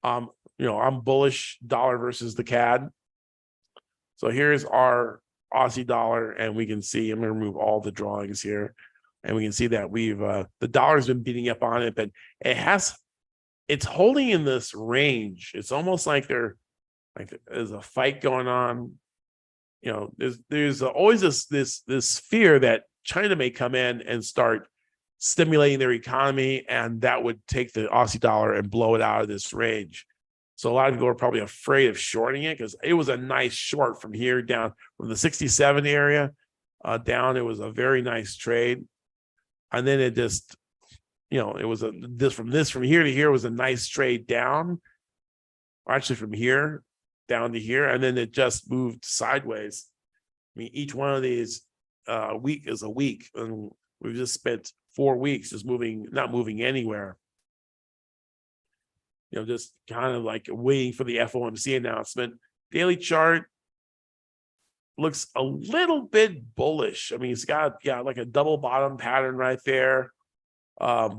I'm bullish dollar versus the CAD. So here's our Aussie dollar, and we can see, I'm going to remove all the drawings here, and we can see that we've the dollar's been beating up on it, but it's holding in this range. It's almost like there's a fight going on. There's always this fear that China may come in and start stimulating their economy, and that would take the Aussie dollar and blow it out of this range. So a lot of people are probably afraid of shorting it, because it was a nice short from here down from the 67 area down. It was a very nice trade, and then it just, it was from here to here was a nice trade down, or actually from here down to here, and then it just moved sideways. I mean, each one of these week is a week, and we've just spent 4 weeks just not moving anywhere. Just kind of like waiting for the FOMC announcement. Daily chart looks a little bit bullish. I mean, it's got like a double bottom pattern right there. But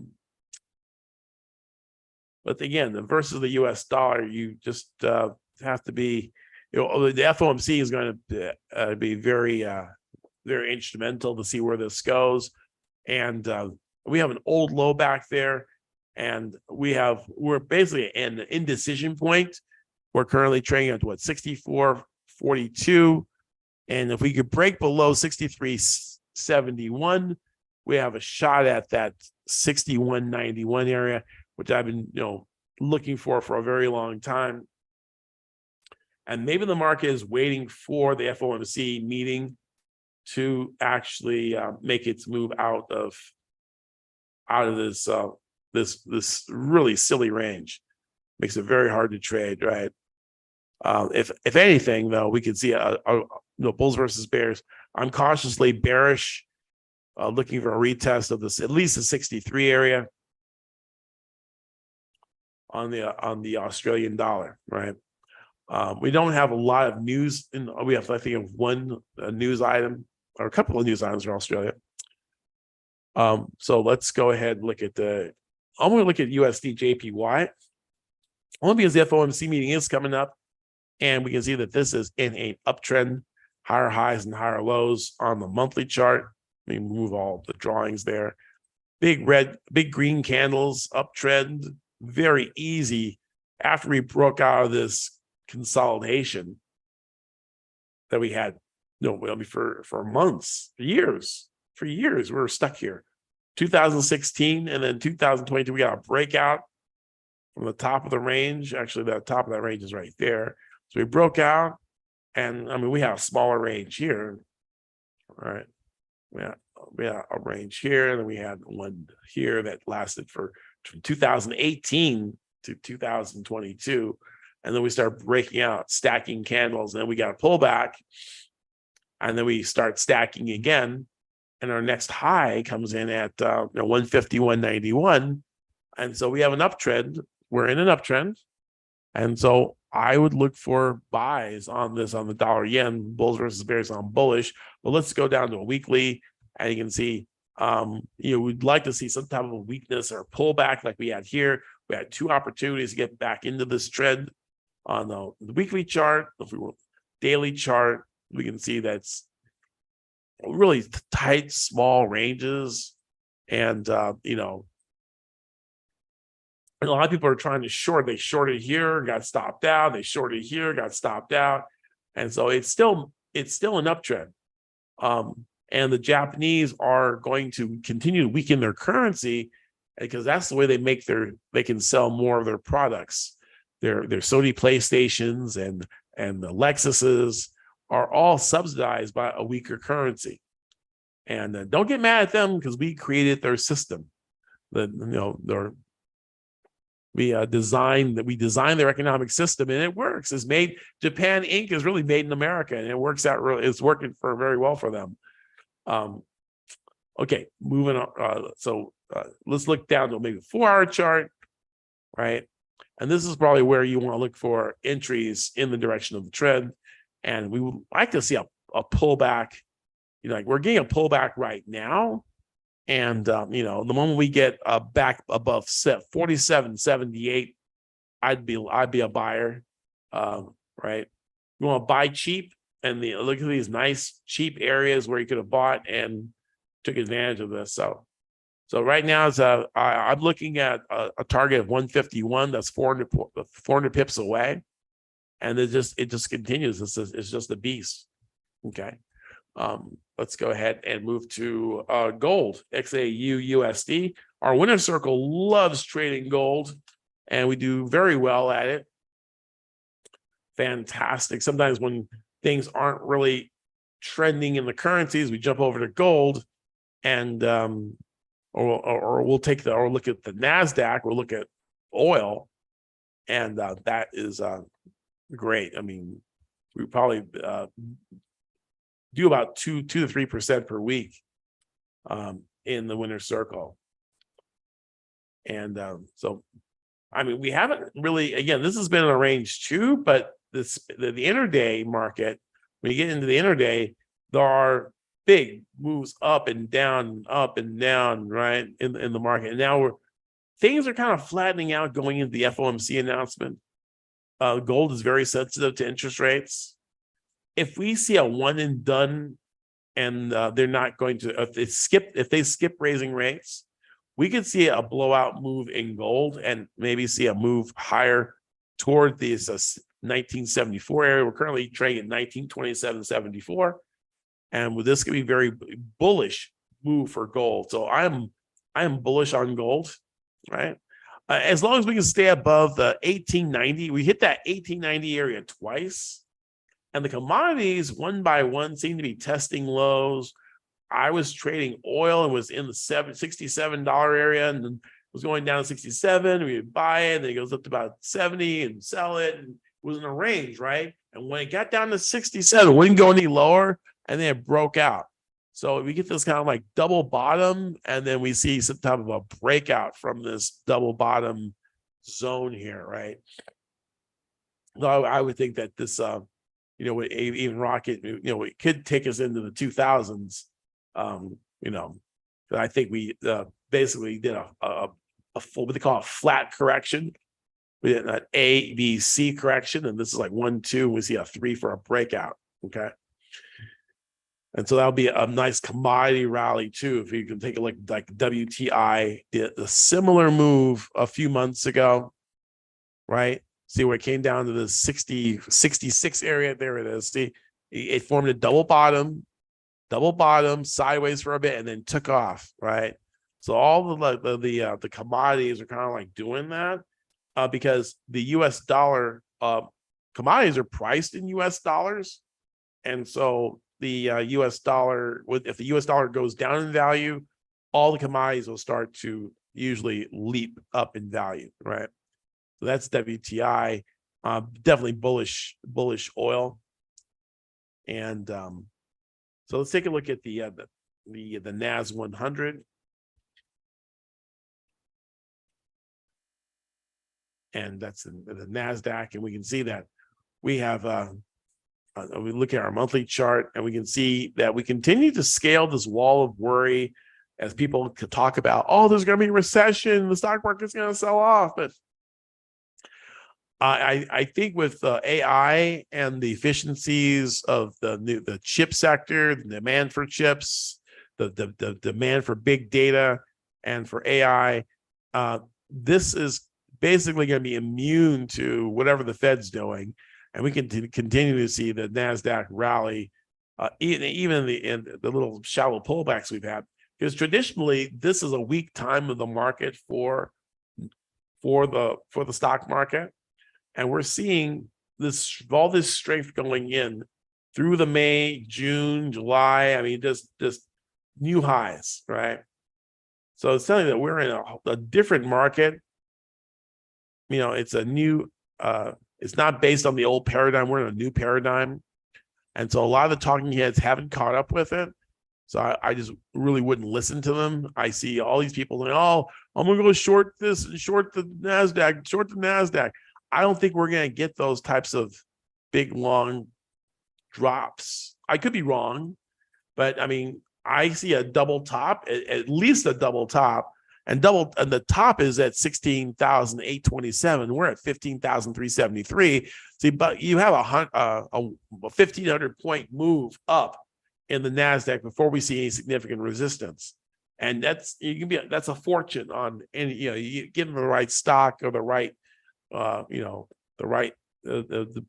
again, versus the US dollar, you just have to be, the FOMC is going to be very, very instrumental to see where this goes. And we have an old low back there, and we're basically in the indecision point. We're currently trading at 64.42, and if we could break below 63.71, we have a shot at that 61.91 area, which I've been looking for a very long time. And maybe the market is waiting for the FOMC meeting to actually make its move out of this really silly range. Makes it very hard to trade, right? If anything, though, we could see bulls versus bears. I'm cautiously bearish, looking for a retest of this, at least the 63 area on the Australian dollar, right? We don't have a lot of news. We have, I think, one news item or a couple of news items from Australia. So let's go ahead and look at I'm going to look at USD JPY. Only because the FOMC meeting is coming up, and we can see that this is in an uptrend, higher highs and higher lows on the monthly chart. Let me move all the drawings there. Big green candles, uptrend, very easy after we broke out of this consolidation that we had, for months, for years, we were stuck here. 2016 and then 2022, we got a breakout from the top of the range. Actually, the top of that range is right there. So we broke out, and we have a smaller range here. All right. We had a range here, and then we had one here that lasted from 2018 to 2022. And then we start breaking out, stacking candles, and then we got a pullback, and then we start stacking again. And our next high comes in at 150, 191. And so we have an uptrend. We're in an uptrend. And so I would look for buys on this, on the dollar yen, bulls versus bears on bullish. But let's go down to a weekly, and you can see, we'd like to see some type of a weakness or pullback like we had here. We had two opportunities to get back into this trend on the weekly chart. If we were daily chart, we can see that's really tight, small ranges. And, a lot of people are trying to short. They shorted here, got stopped out. They shorted here, got stopped out. And so it's still an uptrend. And the Japanese are going to continue to weaken their currency because that's the way they can sell more of their products. Their Sony PlayStations and the Lexuses are all subsidized by a weaker currency. And don't get mad at them because we created their system. We designed their economic system, and it works. It's made. Japan Inc. is really made in America, and it works out really. It's working very well for them. Okay, moving on. So let's look down to maybe 4-hour chart, right? And this is probably where you want to look for entries in the direction of the trend. And we would like to see a pullback. We're getting a pullback right now. And, the moment we get back above 47.78, I'd be a buyer, right? You want to buy cheap, and look at these nice cheap areas where you could have bought and took advantage of this. So right now I'm looking at a target of 151. That's 400 pips away, and it just continues. It's just a beast. Okay. Let's go ahead and move to gold, XAU USD. Our winner circle loves trading gold, and we do very well at it. Fantastic. Sometimes when things aren't really trending in the currencies, we jump over to gold, and or we'll look at the NASDAQ, we'll look at oil, and that is great. We probably do about 2 to 3% per week in the winner circle. And we haven't really, again, this has been in a range too, but the intraday market, when you get into the intraday, there are big moves up and down, right, in the market. And now things are kind of flattening out going into the FOMC announcement. Gold is very sensitive to interest rates. If we see a one and done, and they're not going to, if they skip raising rates, we could see a blowout move in gold and maybe see a move higher toward this 1974 area. We're currently trading at 1927.74, and with this could be very bullish move for gold. So I am bullish on gold, right? As long as we can stay above the 1890, we hit that 1890 area twice. And the commodities, one by one, seem to be testing lows. I was trading oil and was in the $67 area, and then was going down to 67. We would buy it, and then it goes up to about 70 and sell it. And it was in a range, right? And when it got down to 67, it wouldn't go any lower, and then it broke out. So we get this kind of like double bottom, and then we see some type of a breakout from this double bottom zone here, right? So I would think that this even rocket, it could take us into the 2000s. I think we basically did a full, what they call a flat correction. We did an A, B, C correction, and this is like 1, 2. We see a 3 for a breakout. Okay. And so that'll be a nice commodity rally too. If you can take a look, like WTI did a similar move a few months ago. right? See where it came down to the 66 area. There it is. See, it formed a double bottom sideways for a bit and then took off, right? So all the commodities are kind of like doing that because the US dollar commodities are priced in US dollars. And so the US dollar, if the US dollar goes down in value, all the commodities will start to usually leap up in value, right? So that's WTI, definitely bullish oil. And so let's take a look at the NAS 100. And that's the NASDAQ, and we can see that we have we look at our monthly chart and we can see that we continue to scale this wall of worry as people could talk about, oh, there's going to be a recession, the stock market's going to sell off. But I think with AI and the efficiencies of the chip sector, the demand for chips, the demand for big data and for AI, this is basically going to be immune to whatever the Fed's doing. And we can continue to see the NASDAQ rally, even in the little shallow pullbacks we've had. Because traditionally, this is a weak time of the market for the stock market. And we're seeing all this strength going in through the May, June, July. I mean, just new highs, right? So it's telling you that we're in a different market. You know, it's a new, it's not based on the old paradigm. We're in a new paradigm. And so a lot of the talking heads haven't caught up with it. So I just really wouldn't listen to them. I see all these people saying, oh, I'm going to go short this, short the NASDAQ. I don't think we're going to get those types of big, long drops. I could be wrong, but I mean, I see a double top, at least a double top, and the top is at 16,827. We're at 15,373. See, but you have a 1,500 point move up in the NASDAQ before we see any significant resistance. And that's a fortune on any, you give them the right stock or the right, the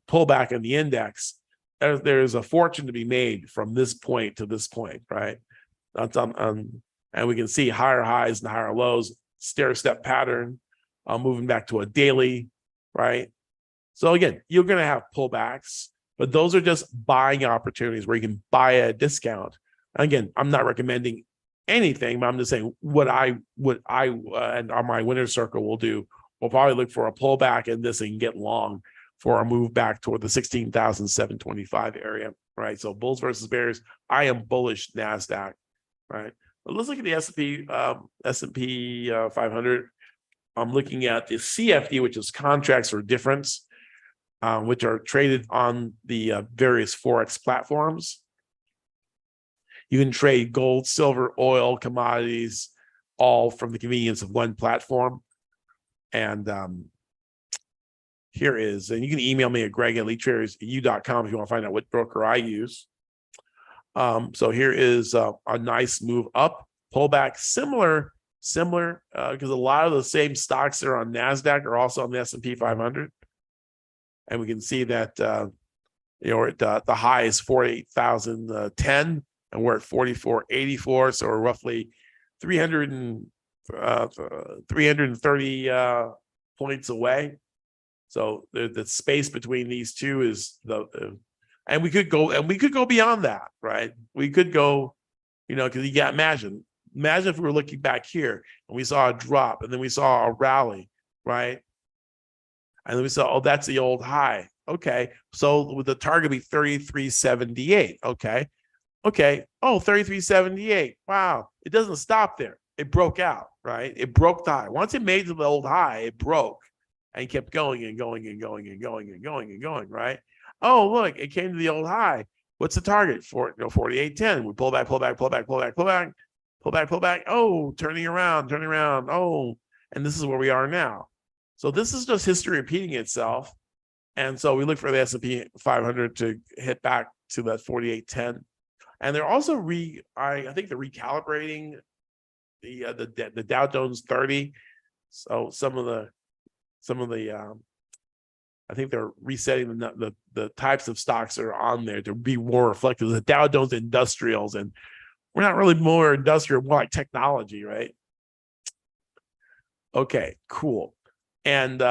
pullback in the index. There's a fortune to be made from this point to this point, right? And we can see higher highs and higher lows, stair-step pattern, moving back to a daily, right? So again, you're going to have pullbacks, but those are just buying opportunities where you can buy at a discount. And again, I'm not recommending anything, but I'm just saying what I and on my winner circle will do. We'll probably look for a pullback in this and get long for a move back toward the 16,725 area, right? So bulls versus bears. I am bullish NASDAQ, right? But let's look at the S&P 500. I'm looking at the CFD, which is contracts for difference, which are traded on the various Forex platforms. You can trade gold, silver, oil, commodities, all from the convenience of one platform. And here is, and you can email me at greg@elitetradersu.com if you want to find out what broker I use. So here is a nice move up, pullback, similar, because a lot of the same stocks that are on NASDAQ are also on the S&P 500. And we can see that, we're at the high is 48,010, and we're at 4484. So we're roughly 330 points away. So the space between these two is and we could go beyond that, right? We could go, because you got imagine if we were looking back here and we saw a drop and then we saw a rally, right? And then we saw, oh, that's the old high. Okay. So with the target be 3378. Okay. Oh, 3378. Wow. It doesn't stop there. It broke out, right? It broke the high. Once it made to the old high, it broke and kept going and going and going and going and going and going, right? Oh, look, it came to the old high. What's the target for 4810? We pull back. Oh, turning around. Oh, and this is where we are now. So this is just history repeating itself. And so we look for the S&P 500 to hit back to that 4810. And they're also I think they're recalibrating the Dow Jones 30. So some of the I think they're resetting the types of stocks that are on there to be more reflective. The Dow Jones Industrials, and we're not really more industrial, more like technology, right? Okay, cool. And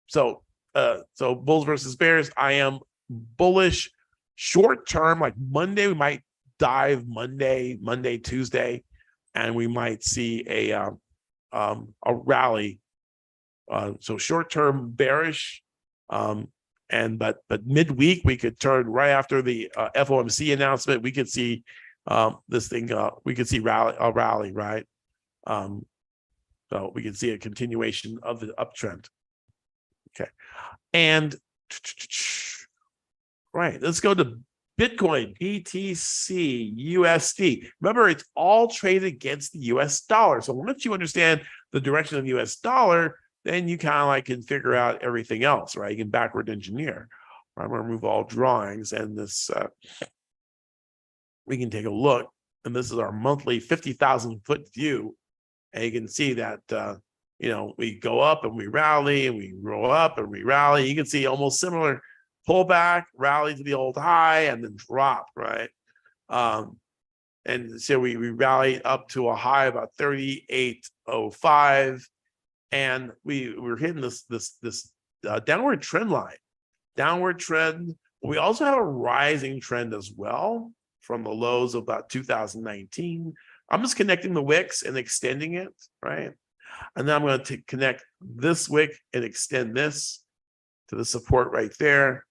so bulls versus bears. I am bullish short term, like Monday. We might dive Monday, Tuesday, and we might see a rally. So short term bearish. But midweek we could turn right after the FOMC announcement. We could see this thing. We could see a rally, right? So we can see a continuation of the uptrend. Okay, and right, let's go to Bitcoin, BTC, USD. Remember, it's all traded against the US dollar. So once you understand the direction of the US dollar, then you kind of like can figure out everything else, right? You can backward engineer. I'm going to remove all drawings, and this we can take a look. And this is our monthly 50,000 foot view, and you can see that we go up and we rally, and we roll up and we rally. You can see almost similar pullback, rally to the old high, and then drop, right? And so we rallied up to a high about 38.05. And we're hitting this downward trend line, downward trend. We also have a rising trend as well from the lows of about 2019. I'm just connecting the wicks and extending it, right? And then I'm going to connect this wick and extend this to the support right there.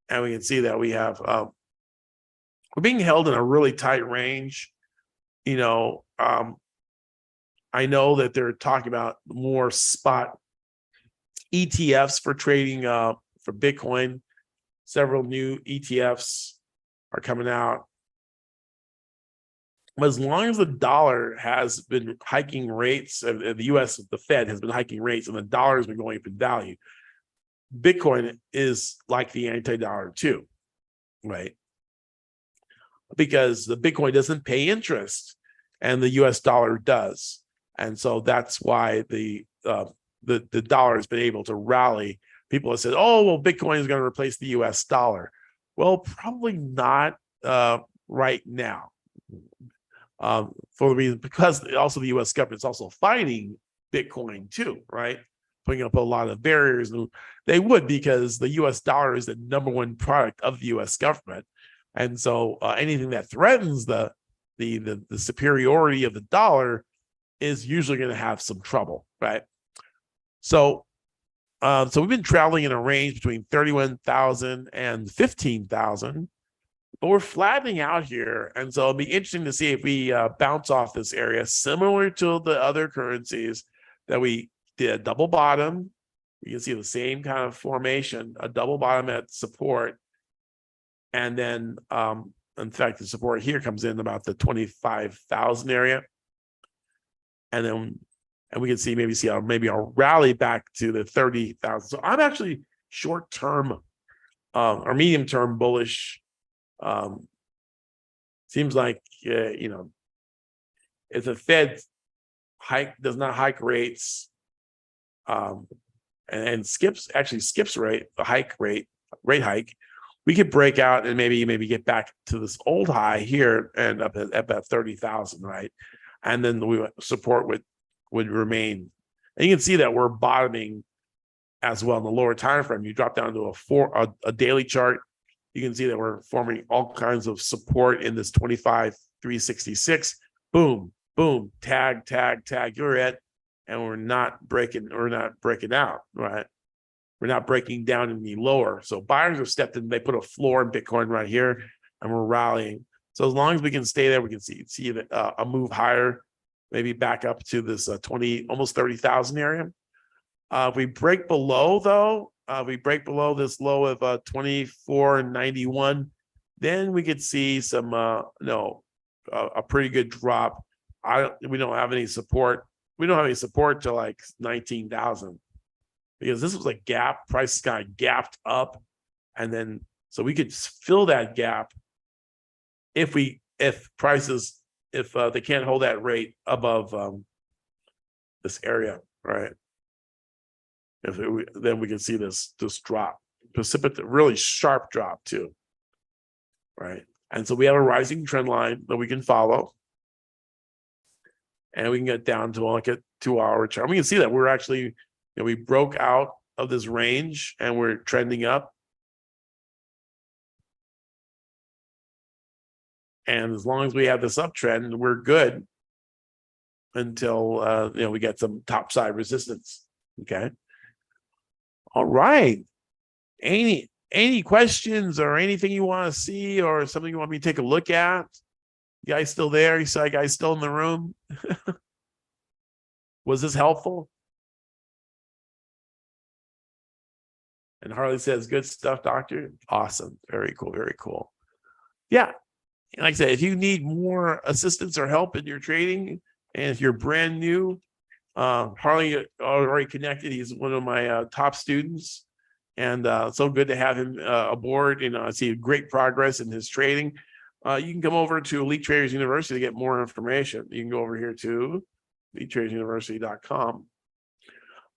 And we can see that we have, we're being held in a really tight range. I know that they're talking about more spot ETFs for trading for Bitcoin. Several new ETFs are coming out. But as long as the dollar has been hiking rates, the US, the Fed has been hiking rates, and the dollar has been going up in value, Bitcoin is like the anti-dollar too, right? Because the Bitcoin doesn't pay interest and the US dollar does. And so that's why the dollar has been able to rally. People have said, "Oh, well, Bitcoin is going to replace the U.S. dollar." Well, probably not right now, for the reason because also the U.S. government is also fighting Bitcoin too, right? Putting up a lot of barriers, and they would because the U.S. dollar is the number one product of the U.S. government, and so anything that threatens the superiority of the dollar is usually going to have some trouble, right? So we've been traveling in a range between 31,000 and 15,000, but we're flattening out here. And so it'll be interesting to see if we bounce off this area, similar to the other currencies that we did a double bottom. You can see the same kind of formation, a double bottom at support. And then, in fact, the support here comes in about the 25,000 area. And we can see maybe a rally back to the 30,000. So I'm actually short term or medium term bullish. Seems like if the Fed does not hike rates, and skips rate hike, we could break out and maybe get back to this old high here and up at about 30,000, right? And then the support would remain. And you can see that we're bottoming as well in the lower time frame. You drop down to a daily chart. You can see that we're forming all kinds of support in this 25,366. Boom, boom, tag. You're it, and we're not breaking out, right? We're not breaking down any lower. So buyers have stepped in. They put a floor in Bitcoin right here, and we're rallying. So as long as we can stay there, we can see a move higher, maybe back up to this almost 30,000 area. If we break below, though, this low of 24.91, then we could see some a pretty good drop. We don't have any support. We don't have any support to like 19,000 because this was a gap. Price kind of gapped up, and then so we could fill that gap if they can't hold that rate above this area, right? Then we can see this drop. precipitous, really sharp drop too, right? And so we have a rising trend line that we can follow, and we can get down to like a 2-hour chart. We can see that we're actually, we broke out of this range and we're trending up. And as long as we have this uptrend, we're good until we get some top side resistance. Okay. All right. Any questions or anything you want to see or something you want me to take a look at? You guys still there? You saw guys still in the room? Was this helpful? And Harley says, good stuff, doctor. Awesome. Very cool. Very cool. Yeah. Like I said, if you need more assistance or help in your trading, and if you're brand new, Harley already connected. He's one of my top students, and so good to have him aboard. And I see great progress in his trading. You can come over to Elite Traders University to get more information. You can go over here to elitetradersuniversity.com,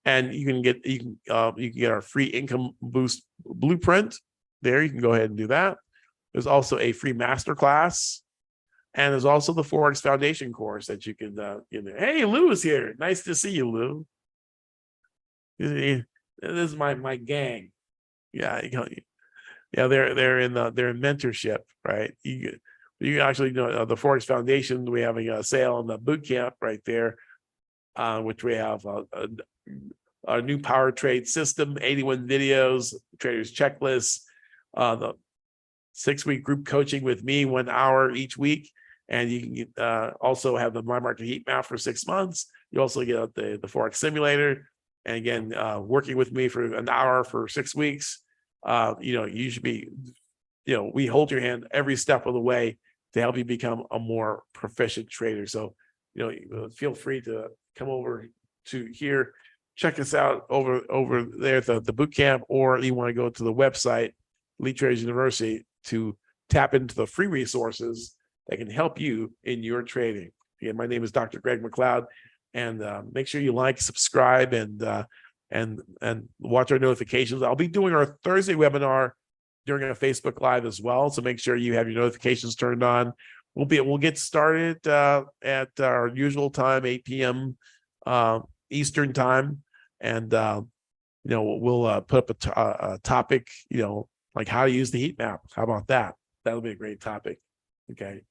and you can get our free income boost blueprint. There, you can go ahead and do that. There's also a free masterclass, and there's also the Forex Foundation course that you can Hey, Lou is here. Nice to see you, Lou. This is my gang. Yeah, they're in mentorship, right? You actually know the Forex Foundation. We're having a sale on the boot camp right there, which we have a new power trade system, 81 videos, traders checklists, the 6-week group coaching with me, 1 hour each week. And you can also have the My Market Heat Map for 6 months. You also get the Forex Simulator. And again, working with me for an hour for 6 weeks. You should be, we hold your hand every step of the way to help you become a more proficient trader. So, feel free to come over to here, check us out over there at the boot camp, or you want to go to the website, Elite Traders University, to tap into the free resources that can help you in your trading. Again, my name is Dr. Greg McLeod, and make sure you like, subscribe, and watch our notifications. I'll be doing our Thursday webinar during a Facebook Live as well, so make sure you have your notifications turned on. We'll get started at our usual time, 8 p.m. Eastern time, and we'll put up a topic, like how to use the heat map. How about that? That'll be a great topic. Okay.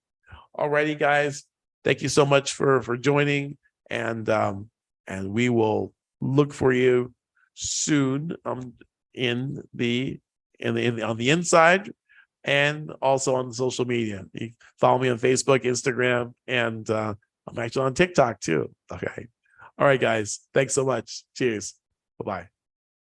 All righty, guys. Thank you so much for joining, and we will look for you soon on the inside, and also on social media. You follow me on Facebook, Instagram, and I'm actually on TikTok too. Okay. All right, guys. Thanks so much. Cheers. Bye-bye.